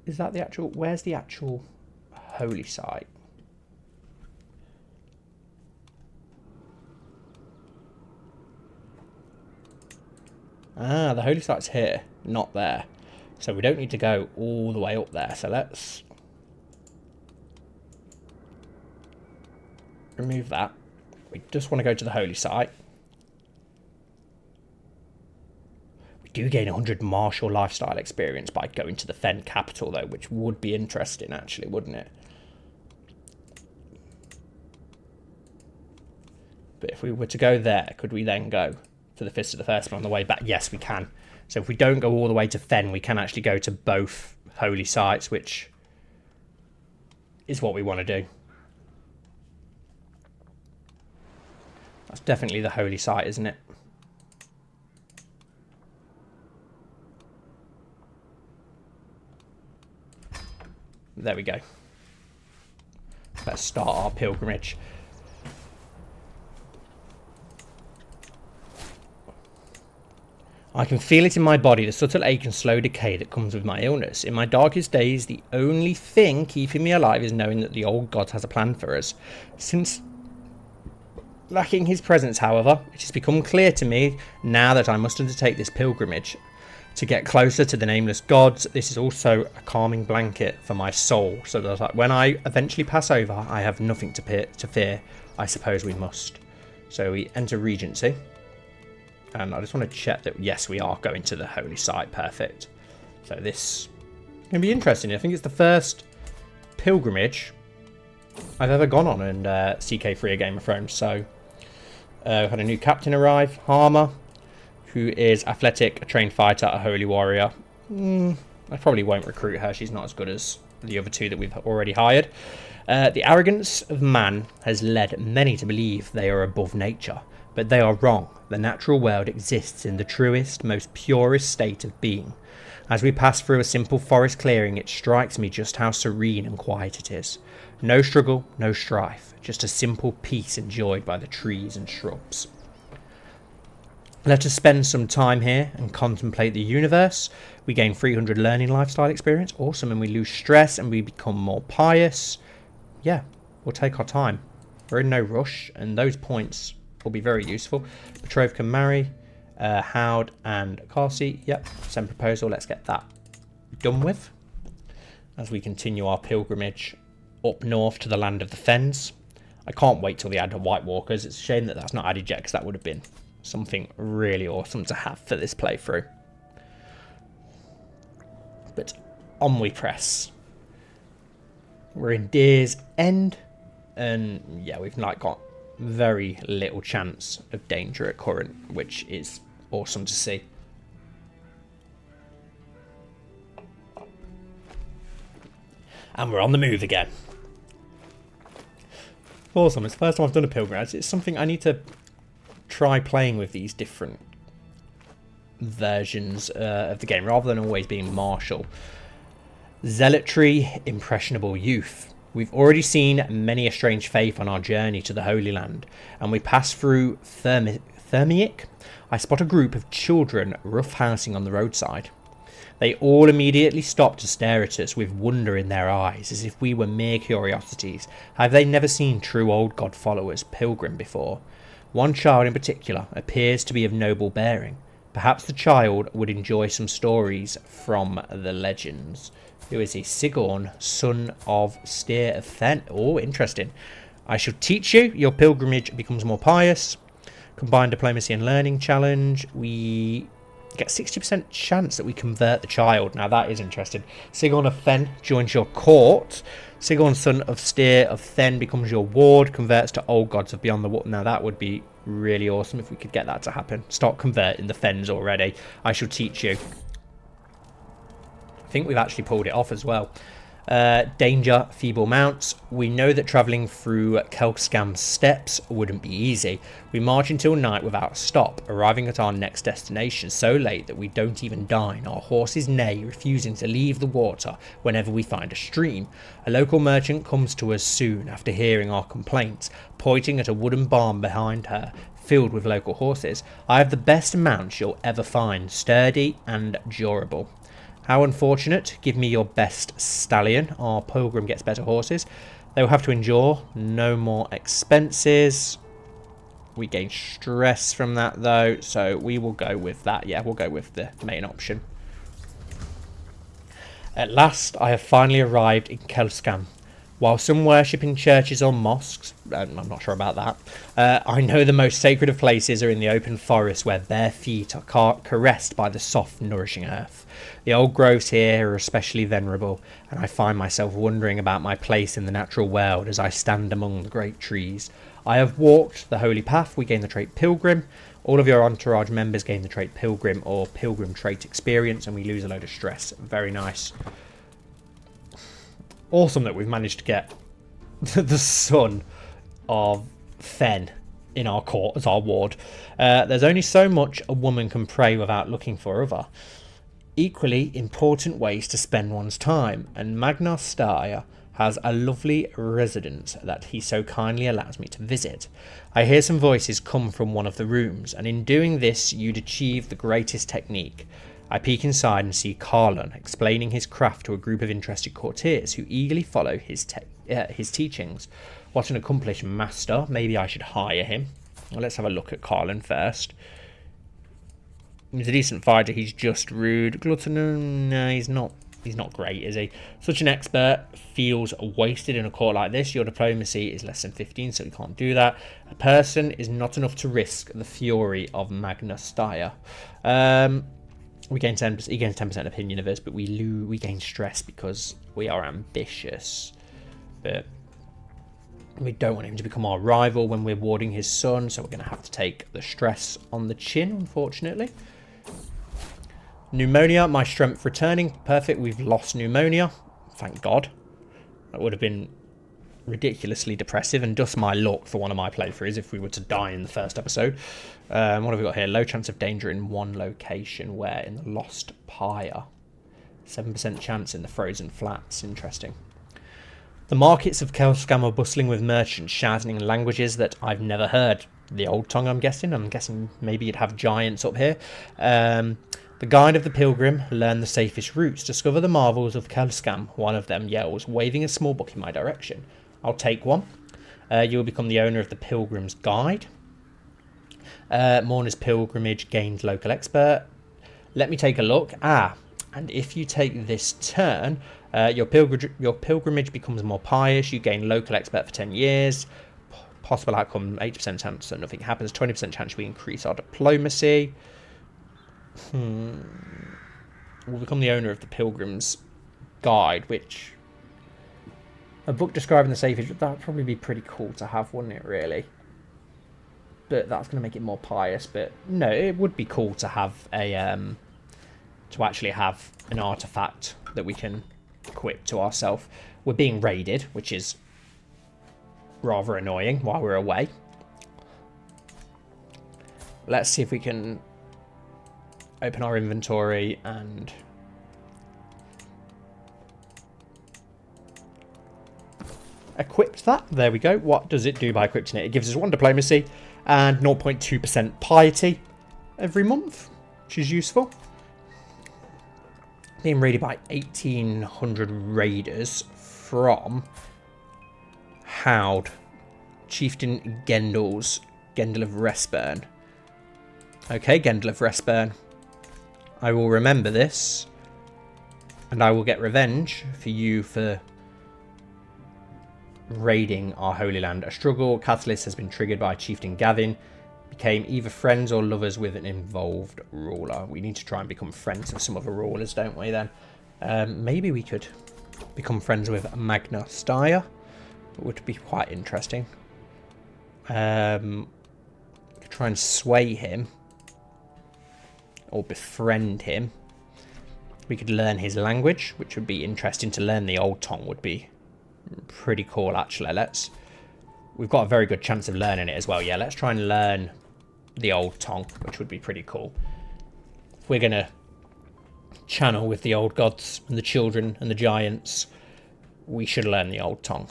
is that the actual, where's the actual holy site? Ah, the holy site's here, not there. So we don't need to go all the way up there. So let's remove that. We just want to go to the holy site. We do gain 100 martial lifestyle experience by going to the Fen capital, though, which would be interesting, actually, wouldn't it? But if we were to go there, could we then go to the Fist of the First on the way back? Yes, we can. So if we don't go all the way to Fen, we can actually go to both holy sites, which is what we want to do. That's definitely the holy site, isn't it? There we go. Let's start our pilgrimage. I can feel it in my body, the subtle ache and slow decay that comes with my illness. In my darkest days, the only thing keeping me alive is knowing that the old god has a plan for us. Since lacking his presence, however, it has become clear to me now that I must undertake this pilgrimage to get closer to the nameless gods. This is also a calming blanket for my soul, so that like, when I eventually pass over, I have nothing to fear. I suppose we must. So we enter Regency. And I just want to check that, yes, we are going to the holy site. Perfect. So this is going to be interesting. I think it's the first pilgrimage I've ever gone on in CK3 A Game of Thrones. So we've had a new captain arrive, Harmer, who is athletic, a trained fighter, a holy warrior. I probably won't recruit her. She's not as good as the other two that we've already hired. The arrogance of man has led many to believe they are above nature. But they are wrong. The natural world exists in the truest, most purest state of being. As we pass through a simple forest clearing, it strikes me just how serene and quiet it is. No struggle, no strife, just a simple peace enjoyed by the trees and shrubs. Let us spend some time here and contemplate the universe. We gain 300 learning lifestyle experience. Awesome. And we lose stress and we become more pious. Yeah, we'll take our time. We're in no rush, and those points will be very useful. Betrothed can marry. Howd and Carsey. Yep, send proposal. Let's get that done with as we continue our pilgrimage up north to the land of the Fens. I can't wait till they add the White Walkers. It's a shame that that's not added yet, because that would have been something really awesome to have for this playthrough. But on we press. We're in Deer's End, and yeah, we've not got very little chance of danger at current, which is awesome to see. And we're on the move again. Awesome. It's the first time I've done a pilgrimage. It's something I need to try playing with, these different versions of the game, rather than always being martial. Zealotry, impressionable youth. We've already seen many a strange faith on our journey to the Holy Land, and we pass through Thermiic. I spot a group of children roughhousing on the roadside. They all immediately stop to stare at us with wonder in their eyes, as if we were mere curiosities. Have they never seen true old god followers pilgrim before? One child in particular appears to be of noble bearing. Perhaps the child would enjoy some stories from the legends. Who is he? Sigurn, son of Steer of Fen. Oh, interesting. I shall teach you. Your pilgrimage becomes more pious. Combined diplomacy and learning challenge. We get 60% chance that we convert the child. Now that is interesting. Sigurn of Fen joins your court. Sigurn, son of Steer of Fen, becomes your ward. Converts to old gods of beyond the water. Now that would be really awesome if we could get that to happen. Start converting the Fens already. I shall teach you. I think we've actually pulled it off as well. Danger, feeble mounts. We know that travelling through Kelskam steppes wouldn't be easy. We march until night without a stop, arriving at our next destination so late that we don't even dine. Our horses neigh, refusing to leave the water whenever we find a stream. A local merchant comes to us soon after hearing our complaints, pointing at a wooden barn behind her, filled with local horses. I have the best mounts you'll ever find, sturdy and durable. How unfortunate. Give me your best stallion. Our pilgrim gets better horses. They will have to endure. No more expenses. We gain stress from that though, so we will go with that. Yeah, we'll go with the main option. At last, I have finally arrived in Kelskam. While some worship in churches or mosques, I'm not sure about that, I know the most sacred of places are in the open forest where bare feet are caressed by the soft, nourishing earth. The old groves here are especially venerable, and I find myself wondering about my place in the natural world as I stand among the great trees. I have walked the holy path. We gain the trait Pilgrim. All of your entourage members gain the trait Pilgrim or Pilgrim trait experience, and we lose a load of stress. Very nice. Awesome that we've managed to get the son of Fen in our court as our ward. There's only so much a woman can pray without looking for other. Equally important ways to spend one's time, and MagnaStitch has a lovely residence that he so kindly allows me to visit. I hear some voices come from one of the rooms, and in doing this you'd achieve the greatest technique. I peek inside and see Carlon explaining his craft to a group of interested courtiers who eagerly follow his teachings. What an accomplished master. Maybe I should hire him. Well, let's have a look at Carlon first. He's a decent fighter. He's just rude. Glutton? No, he's not great, is he? Such an expert feels wasted in a court like this. Your diplomacy is less than 15, so you can't do that. A person is not enough to risk the fury of MagnaStitch. We gain 10%. He gains 10% opinion of us, but we gain stress because we are ambitious. But we don't want him to become our rival when we're warding his son, so we're going to have to take the stress on the chin, unfortunately. Pneumonia, my strength returning. Perfect, we've lost pneumonia. Thank God. That would have been ridiculously depressive and just my luck for one of my playthroughs if we were to die in the first episode. What have we got here? Low chance of danger in one location. Where? In the Lost Pyre. 7% chance in the Frozen Flats. Interesting. The markets of Kelskam are bustling with merchants shouting in languages that I've never heard. The old tongue, I'm guessing. I'm guessing maybe you'd have giants up here. The guide of the pilgrim, learn the safest routes, discover the marvels of Kelskam. One of them yells, waving a small book in my direction. I'll take one. You will become the owner of the pilgrim's guide. Morna's pilgrimage gains local expert. Let me take a look. And if you take this turn, your pilgrimage becomes more pious. You gain local expert for 10 years. Possible outcome, 80% chance that nothing happens. 20% chance we increase our diplomacy. We'll become the owner of the pilgrim's guide, which... a book describing the safest... that would probably be pretty cool to have, wouldn't it, really? But that's going to make it more pious. But no, it would be cool to have a... to actually have an artifact that we can equip to ourselves. We're being raided, which is rather annoying while we're away. Let's see if we can open our inventory and equip that. There we go. What does it do by equipping it? It gives us 1 diplomacy and 0.2% piety every month, which is useful. Being raided by 1,800 raiders from Howd, Chieftain Gendel of Resburn. Okay, Gendel of Resburn. I will remember this. And I will get revenge for you for raiding our Holy Land. A struggle catalyst has been triggered by Chieftain Gavin. Became either friends or lovers with an involved ruler. We need to try and become friends with some other rulers, don't we, then? Maybe we could become friends with Magna Steyr. It would be quite interesting. Try and sway him. Or befriend him. We could learn his language, which would be interesting to learn. The old tongue would be pretty cool, actually. We've got a very good chance of learning it as well. Yeah, let's try and learn the old tongue, which would be pretty cool. If we're going to channel with the old gods and the children and the giants, we should learn the old tongue.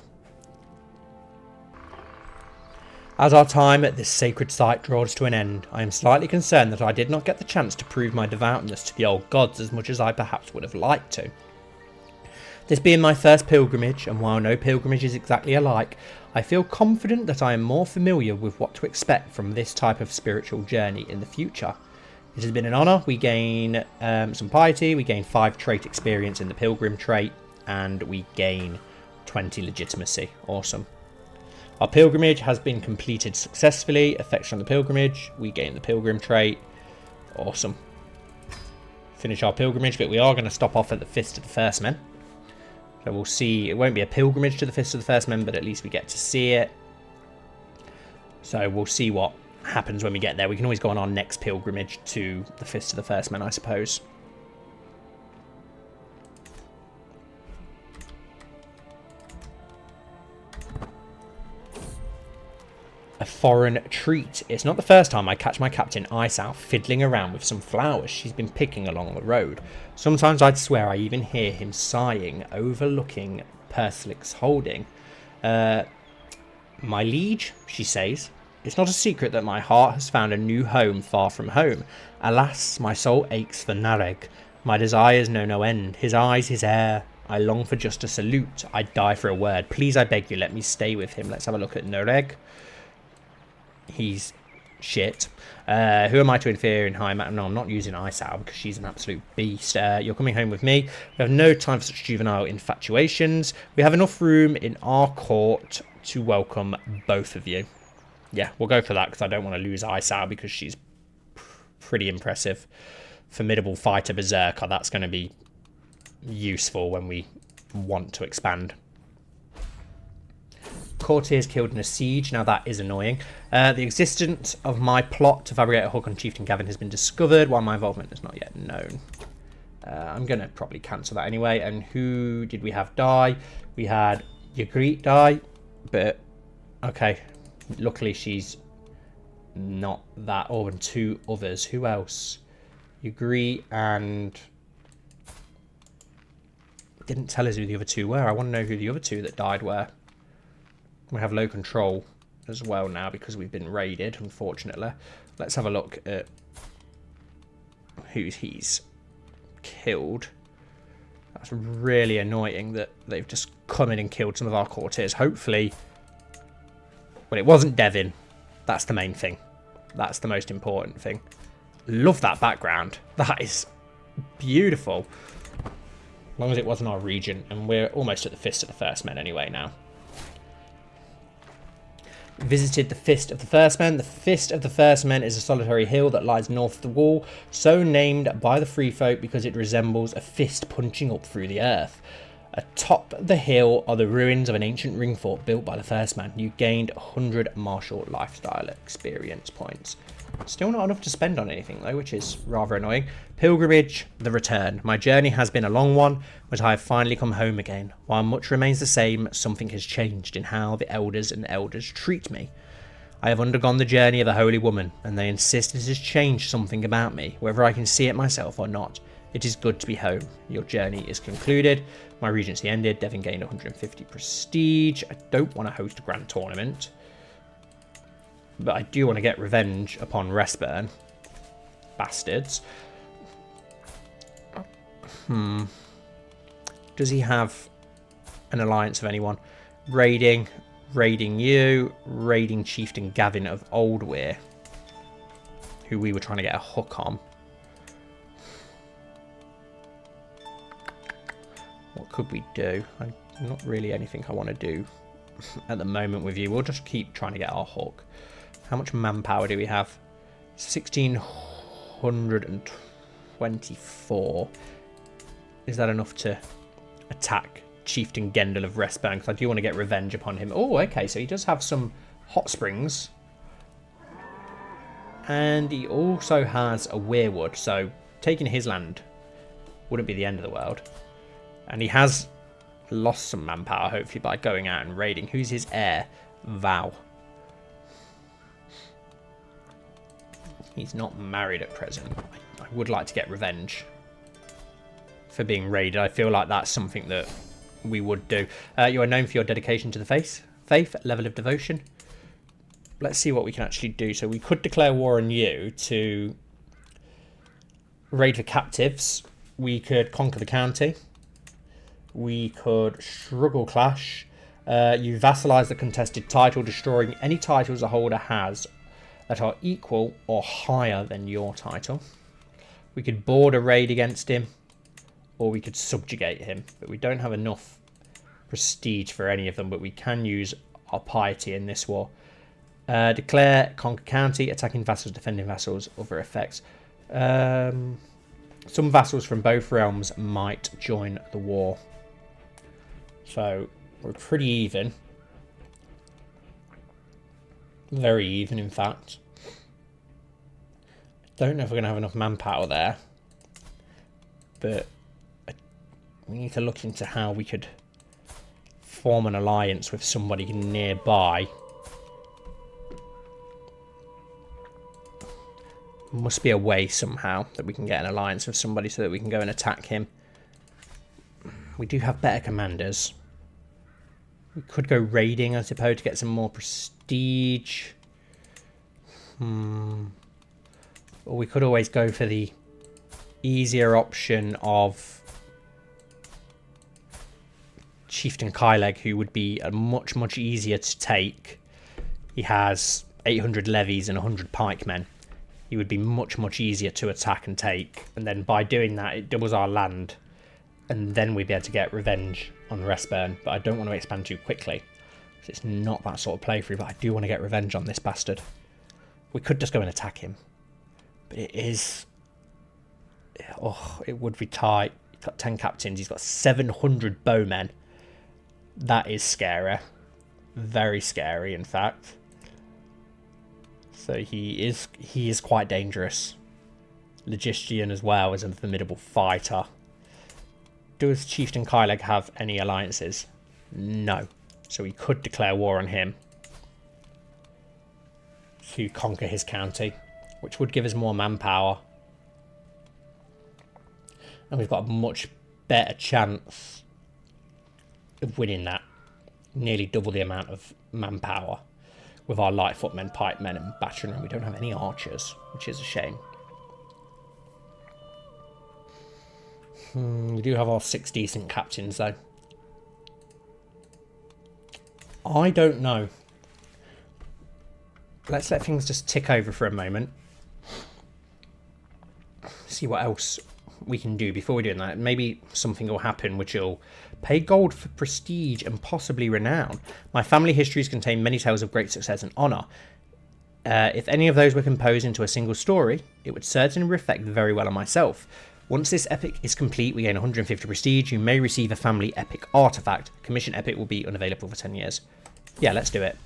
As our time at this sacred site draws to an end, I am slightly concerned that I did not get the chance to prove my devoutness to the old gods as much as I perhaps would have liked to. This being my first pilgrimage, and while no pilgrimage is exactly alike, I feel confident that I am more familiar with what to expect from this type of spiritual journey in the future. It has been an honour. We gain some piety, we gain 5 trait experience in the pilgrim trait, and we gain 20 legitimacy. Awesome. Our pilgrimage has been completed successfully. Affection on the pilgrimage. We gain the pilgrim trait. Awesome. Finish our pilgrimage, but we are going to stop off at the Fist of the First Men. So we'll see. It won't be a pilgrimage to the Fist of the First Men, but at least we get to see it. So we'll see what happens when we get there. We can always go on our next pilgrimage to the Fist of the First Men, I suppose. A foreign treat. It's not the first time I catch my Captain Iceow fiddling around with some flowers she's been picking along the road. Sometimes I'd swear I even hear him sighing, overlooking Perslick's holding. My liege, she says, it's not a secret that my heart has found a new home far from home. Alas, my soul aches for Nareg. My desires know no end. His eyes, his hair. I long for just a salute. I'd die for a word. Please, I beg you, let me stay with him. Let's have a look at Nareg. He's shit. Who am I to interfere in high matter? No, I'm not using Iceow because she's an absolute beast. You're coming home with me. We have no time for such juvenile infatuations. We have enough room in our court to welcome both of you. Yeah, we'll go for that because I don't want to lose Iceow because she's pretty impressive. Formidable fighter berserker. That's going to be useful when we want to expand. Courtiers killed in a siege. Now that is annoying. The existence of my plot to fabricate a hook on Chieftain Gavin has been discovered, while my involvement is not yet known. I'm going to probably cancel that anyway. And who did we have die? We had Ygritte die, but okay. Luckily she's not that. Oh, and 2 others. Who else? Ygritte and... Didn't tell us who the other 2 were. I want to know who the other 2 that died were. We have low control as well now because we've been raided, unfortunately. Let's have a look at who he's killed. That's really annoying that they've just come in and killed some of our courtiers. Hopefully... Well, it wasn't Devin. That's the main thing. That's the most important thing. Love that background. That is beautiful. As long as it wasn't our region. And we're almost at the Fist of the First Men anyway now. Visited the Fist of the First Men. The Fist of the First Men is a solitary hill that lies north of the wall, so named by the free folk because it resembles a fist punching up through the earth. Atop the hill are the ruins of an ancient ring fort built by the First Man. You gained 100 martial lifestyle experience points. Still not enough to spend on anything though, which is rather annoying. Pilgrimage, the return. My journey has been a long one, but I have finally come home again. While much remains the same, something has changed in how the elders and elders treat me. I have undergone the journey of a holy woman, and they insist it has changed something about me, whether I can see it myself or not. It is good to be home. Your journey is concluded. My regency ended. Devin gained 150 prestige. I don't want to host a grand tournament, but I do want to get revenge upon Restburn. Bastards. Does he have an alliance of anyone? Raiding you. Raiding Chieftain Gavin of Old Weir, who we were trying to get a hook on. could we do? Not really anything I want to do at the moment with you. We'll just keep trying to get our hook. How much manpower do we have? 1624. Is that enough to attack Chieftain Gendel of Restburn? Because I do want to get revenge upon him. Oh, okay, so he does have some hot springs. And he also has a weirwood, so taking his land wouldn't be the end of the world. And he has lost some manpower, hopefully, by going out and raiding. Who's his heir? Vow. He's not married at present. I would like to get revenge for being raided. I feel like that's something that we would do. You are known for your dedication to the faith, level of devotion. Let's see what we can actually do. So we could declare war on you to raid the captives. We could conquer the county. We could struggle clash. You vassalize the contested title, destroying any titles a holder has that are equal or higher than your title. We could board a raid against him, or we could subjugate him. But we don't have enough prestige for any of them, but we can use our piety in this war. Declare conquer county, attacking vassals, defending vassals, other effects. Some vassals from both realms might join the war. So we're pretty even. Very even, in fact. I don't know if we're going to have enough manpower there. But we need to look into how we could form an alliance with somebody nearby. Must be a way somehow that we can get an alliance with somebody so that we can go and attack him. We do have better commanders. We could go raiding, I suppose, to get some more prestige. Or we could always go for the easier option of Chieftain Kyleg, who would be a much easier to take. He has 800 levies and 100 pikemen. He would be much easier to attack and take. And then by doing that, it doubles our land. And then we'd be able to get revenge on Restburn. But I don't want to expand too quickly. Because it's not that sort of playthrough. But I do want to get revenge on this bastard. We could just go and attack him. But it is... Oh, it would be tight. He's got 10 captains. He's got 700 bowmen. That is scary. Very scary, in fact. So he is quite dangerous. Logistician as well as a formidable fighter. Does Chieftain Kyleg have any alliances? No. So we could declare war on him to conquer his county, which would give us more manpower. And we've got a much better chance of winning that. Nearly double the amount of manpower with our light footmen, pikemen and battering. We don't have any archers, which is a shame. We do have our 6 decent captains though. I don't know. Let's let things just tick over for a moment. See what else we can do before we do that. Maybe something will happen which will pay gold for prestige and possibly renown. My family histories contain many tales of great success and honour. If any of those were composed into a single story, it would certainly reflect very well on myself. Once this epic is complete, we gain 150 prestige. You may receive a family epic artifact. Commission epic will be unavailable for 10 years. Yeah, let's do it.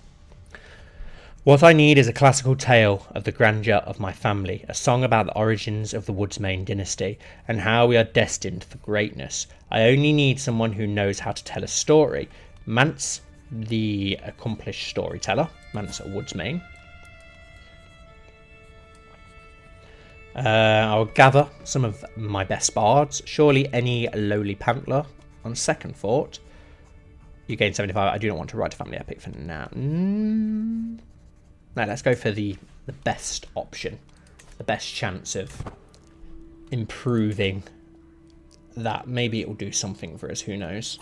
What I need is a classical tale of the grandeur of my family, a song about the origins of the Woodsmain dynasty, and how we are destined for greatness. I only need someone who knows how to tell a story. Mance, the accomplished storyteller. Mance at Woodsmain. I'll gather some of my best bards. Surely any lowly pantler on second thought. You gain 75. I do not want to write a family epic for now. No, let's go for the best option. The best chance of improving that. Maybe it will do something for us, who knows.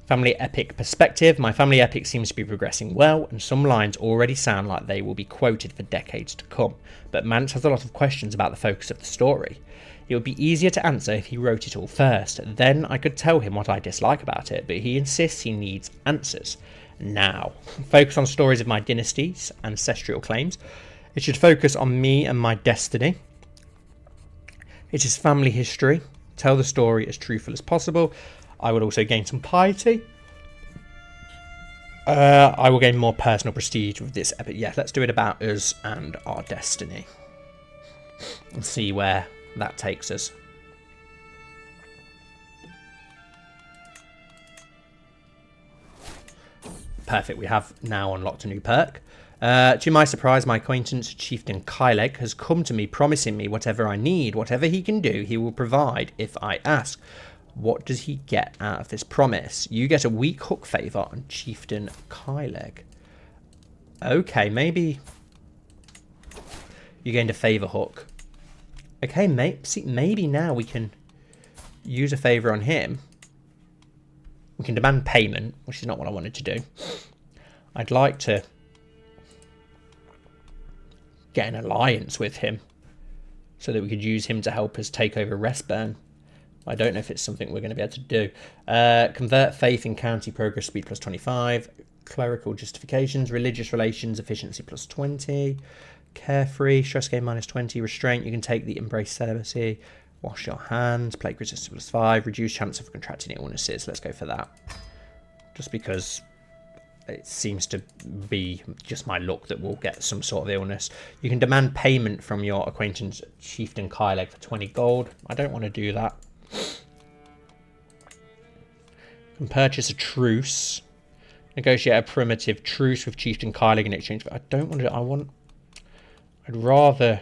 Family epic perspective. My family epic seems to be progressing well, and some lines already sound like they will be quoted for decades to come. But Mance has a lot of questions about the focus of the story. It would be easier to answer if he wrote it all first, then I could tell him what I dislike about it, but he insists he needs answers. Now, focus on stories of my dynasty's ancestral claims. It should focus on me and my destiny. It is family history. Tell the story as truthful as possible. I will also gain some piety. I will gain more personal prestige with this epic. Yeah, let's do it about us and our destiny. And see where that takes us. Perfect, we have now unlocked a new perk. To my surprise, my acquaintance Chieftain Kyleg has come to me promising me whatever I need, whatever he can do, he will provide if I ask. What does he get out of this promise? You get a weak hook favour on Chieftain Kyleg. Okay, maybe you gained a favour hook. Okay, maybe now we can use a favour on him. We can demand payment, which is not what I wanted to do. I'd like to get an alliance with him so that we could use him to help us take over Restburn. I don't know if it's something we're going to be able to do. Convert faith in county progress speed plus 25. Clerical justifications. Religious relations efficiency plus 20. Carefree. Stress gain minus 20. Restraint. You can take the embrace celibacy. Wash your hands. Plague resistance plus 5. Reduce chance of contracting illnesses. Let's go for that. Just because it seems to be just my luck that we'll get some sort of illness. You can demand payment from your acquaintance Chieftain Kyleg for 20 gold. I don't want to do that. And purchase a truce. Negotiate a primitive truce with Chieftain Kyleg in exchange for... I don't want to... I'd rather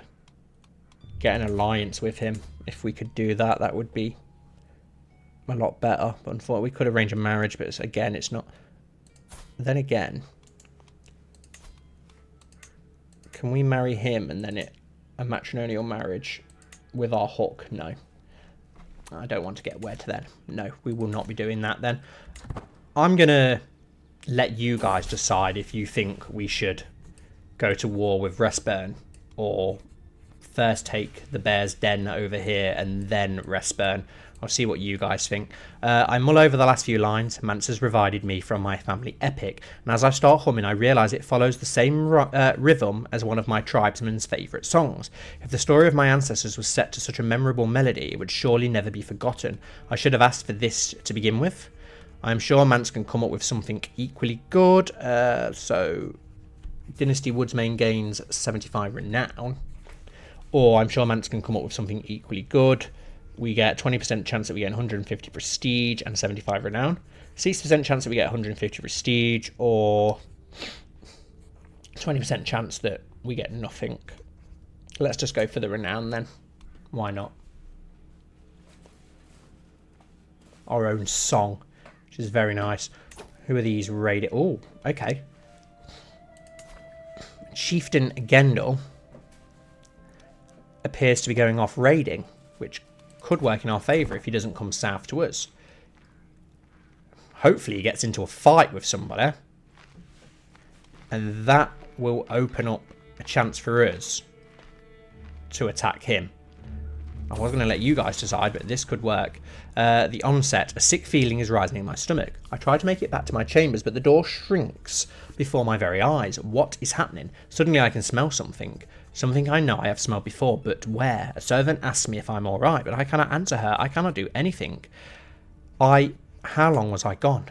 get an alliance with him. If we could do that, that would be a lot better. But unfortunately, we could arrange a marriage, but again, it's not... Then again, can we marry him and then a matrimonial marriage with our hook? No. I don't want to get wed then. No, we will not be doing that then. I'm going to let you guys decide if you think we should go to war with Restburn or first take the Bear's Den over here and then Restburn. I'll see what you guys think. I mull over the last few lines Mance has provided me from my family epic, and as I start humming I realise it follows the same rhythm as one of my tribesmen's favourite songs. If the story of my ancestors was set to such a memorable melody, it would surely never be forgotten. I should have asked for this to begin with. I am sure Mance can come up with something equally good. So Dynasty Woodsmain gains 75 renown, or I'm sure Mance can come up with something equally good. We get 20% chance that we get 150 prestige and 75 renown. 60% chance that we get 150 prestige, or 20% chance that we get nothing. Let's just go for the renown then. Why not? Our own song, which is very nice. Who are these raided? Oh, okay. Chieftain Gendel appears to be going off raiding, which could work in our favour if he doesn't come south to us. Hopefully he gets into a fight with somebody, and that will open up a chance for us to attack him. I was going to let you guys decide, but this could work. The onset. A sick feeling is rising in my stomach. I try to make it back to my chambers, but the door shrinks before my very eyes. What is happening? Suddenly I can smell something. Something I know I have smelled before, but where? A servant asks me if I'm alright, but I cannot answer her. I cannot do anything. How long was I gone?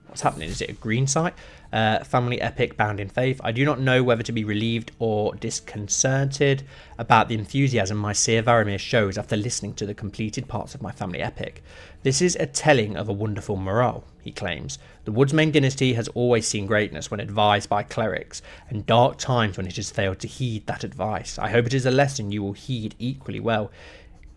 What's happening? Is it a green site? Family epic bound in faith. I do not know whether to be relieved or disconcerted about the enthusiasm my Seer Varamir shows after listening to the completed parts of my family epic. This is a telling of a wonderful morale, he claims. The Woodsmain dynasty has always seen greatness when advised by clerics, and dark times when it has failed to heed that advice. I hope it is a lesson you will heed equally well.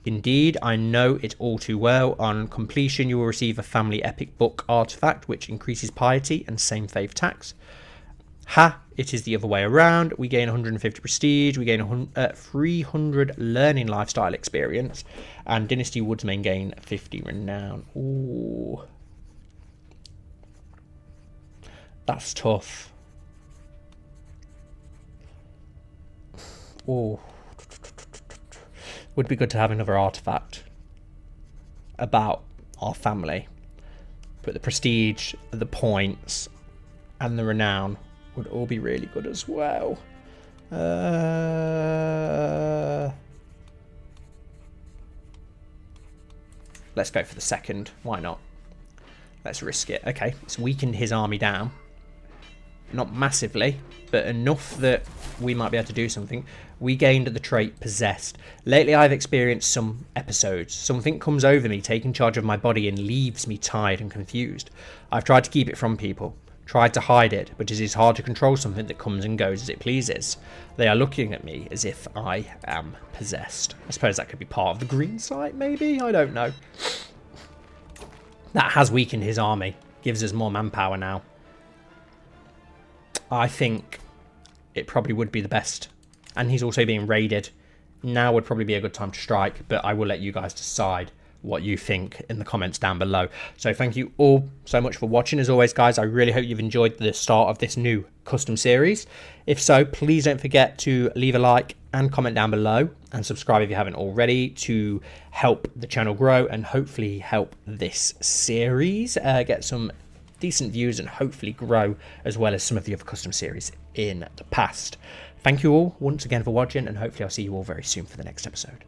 Indeed, I know it all too well. On completion, you will receive a family epic book artifact, which increases piety and same faith tax. Ha! It is the other way around. We gain 150 prestige, we gain 300 learning lifestyle experience, and Dynasty Woodsmain gain 50 renown. Ooh. That's tough. Oh, would be good to have another artifact about our family, but the prestige, the points, and the renown would all be really good as well. Let's go for the second. Why not? Let's risk it. Okay, it's weakened his army down. Not massively, but enough that we might be able to do something. We gained the trait Possessed. Lately I've experienced some episodes. Something comes over me, taking charge of my body, and leaves me tired and confused. I've tried to keep it from people, tried to hide it, but it is hard to control something that comes and goes as it pleases. They are looking at me as if I am possessed. I suppose that could be part of the green site, maybe? I don't know. That has weakened his army. Gives us more manpower now. I think it probably would be the best. And he's also being raided. Now would probably be a good time to strike, but I will let you guys decide what you think in the comments down below. So thank you all so much for watching. As always, guys, I really hope you've enjoyed the start of this new custom series. If so, please don't forget to leave a like and comment down below, and subscribe if you haven't already, to help the channel grow and hopefully help this series get some decent views and hopefully grow, as well as some of the other custom series in the past. Thank you all once again for watching, and hopefully I'll see you all very soon for the next episode.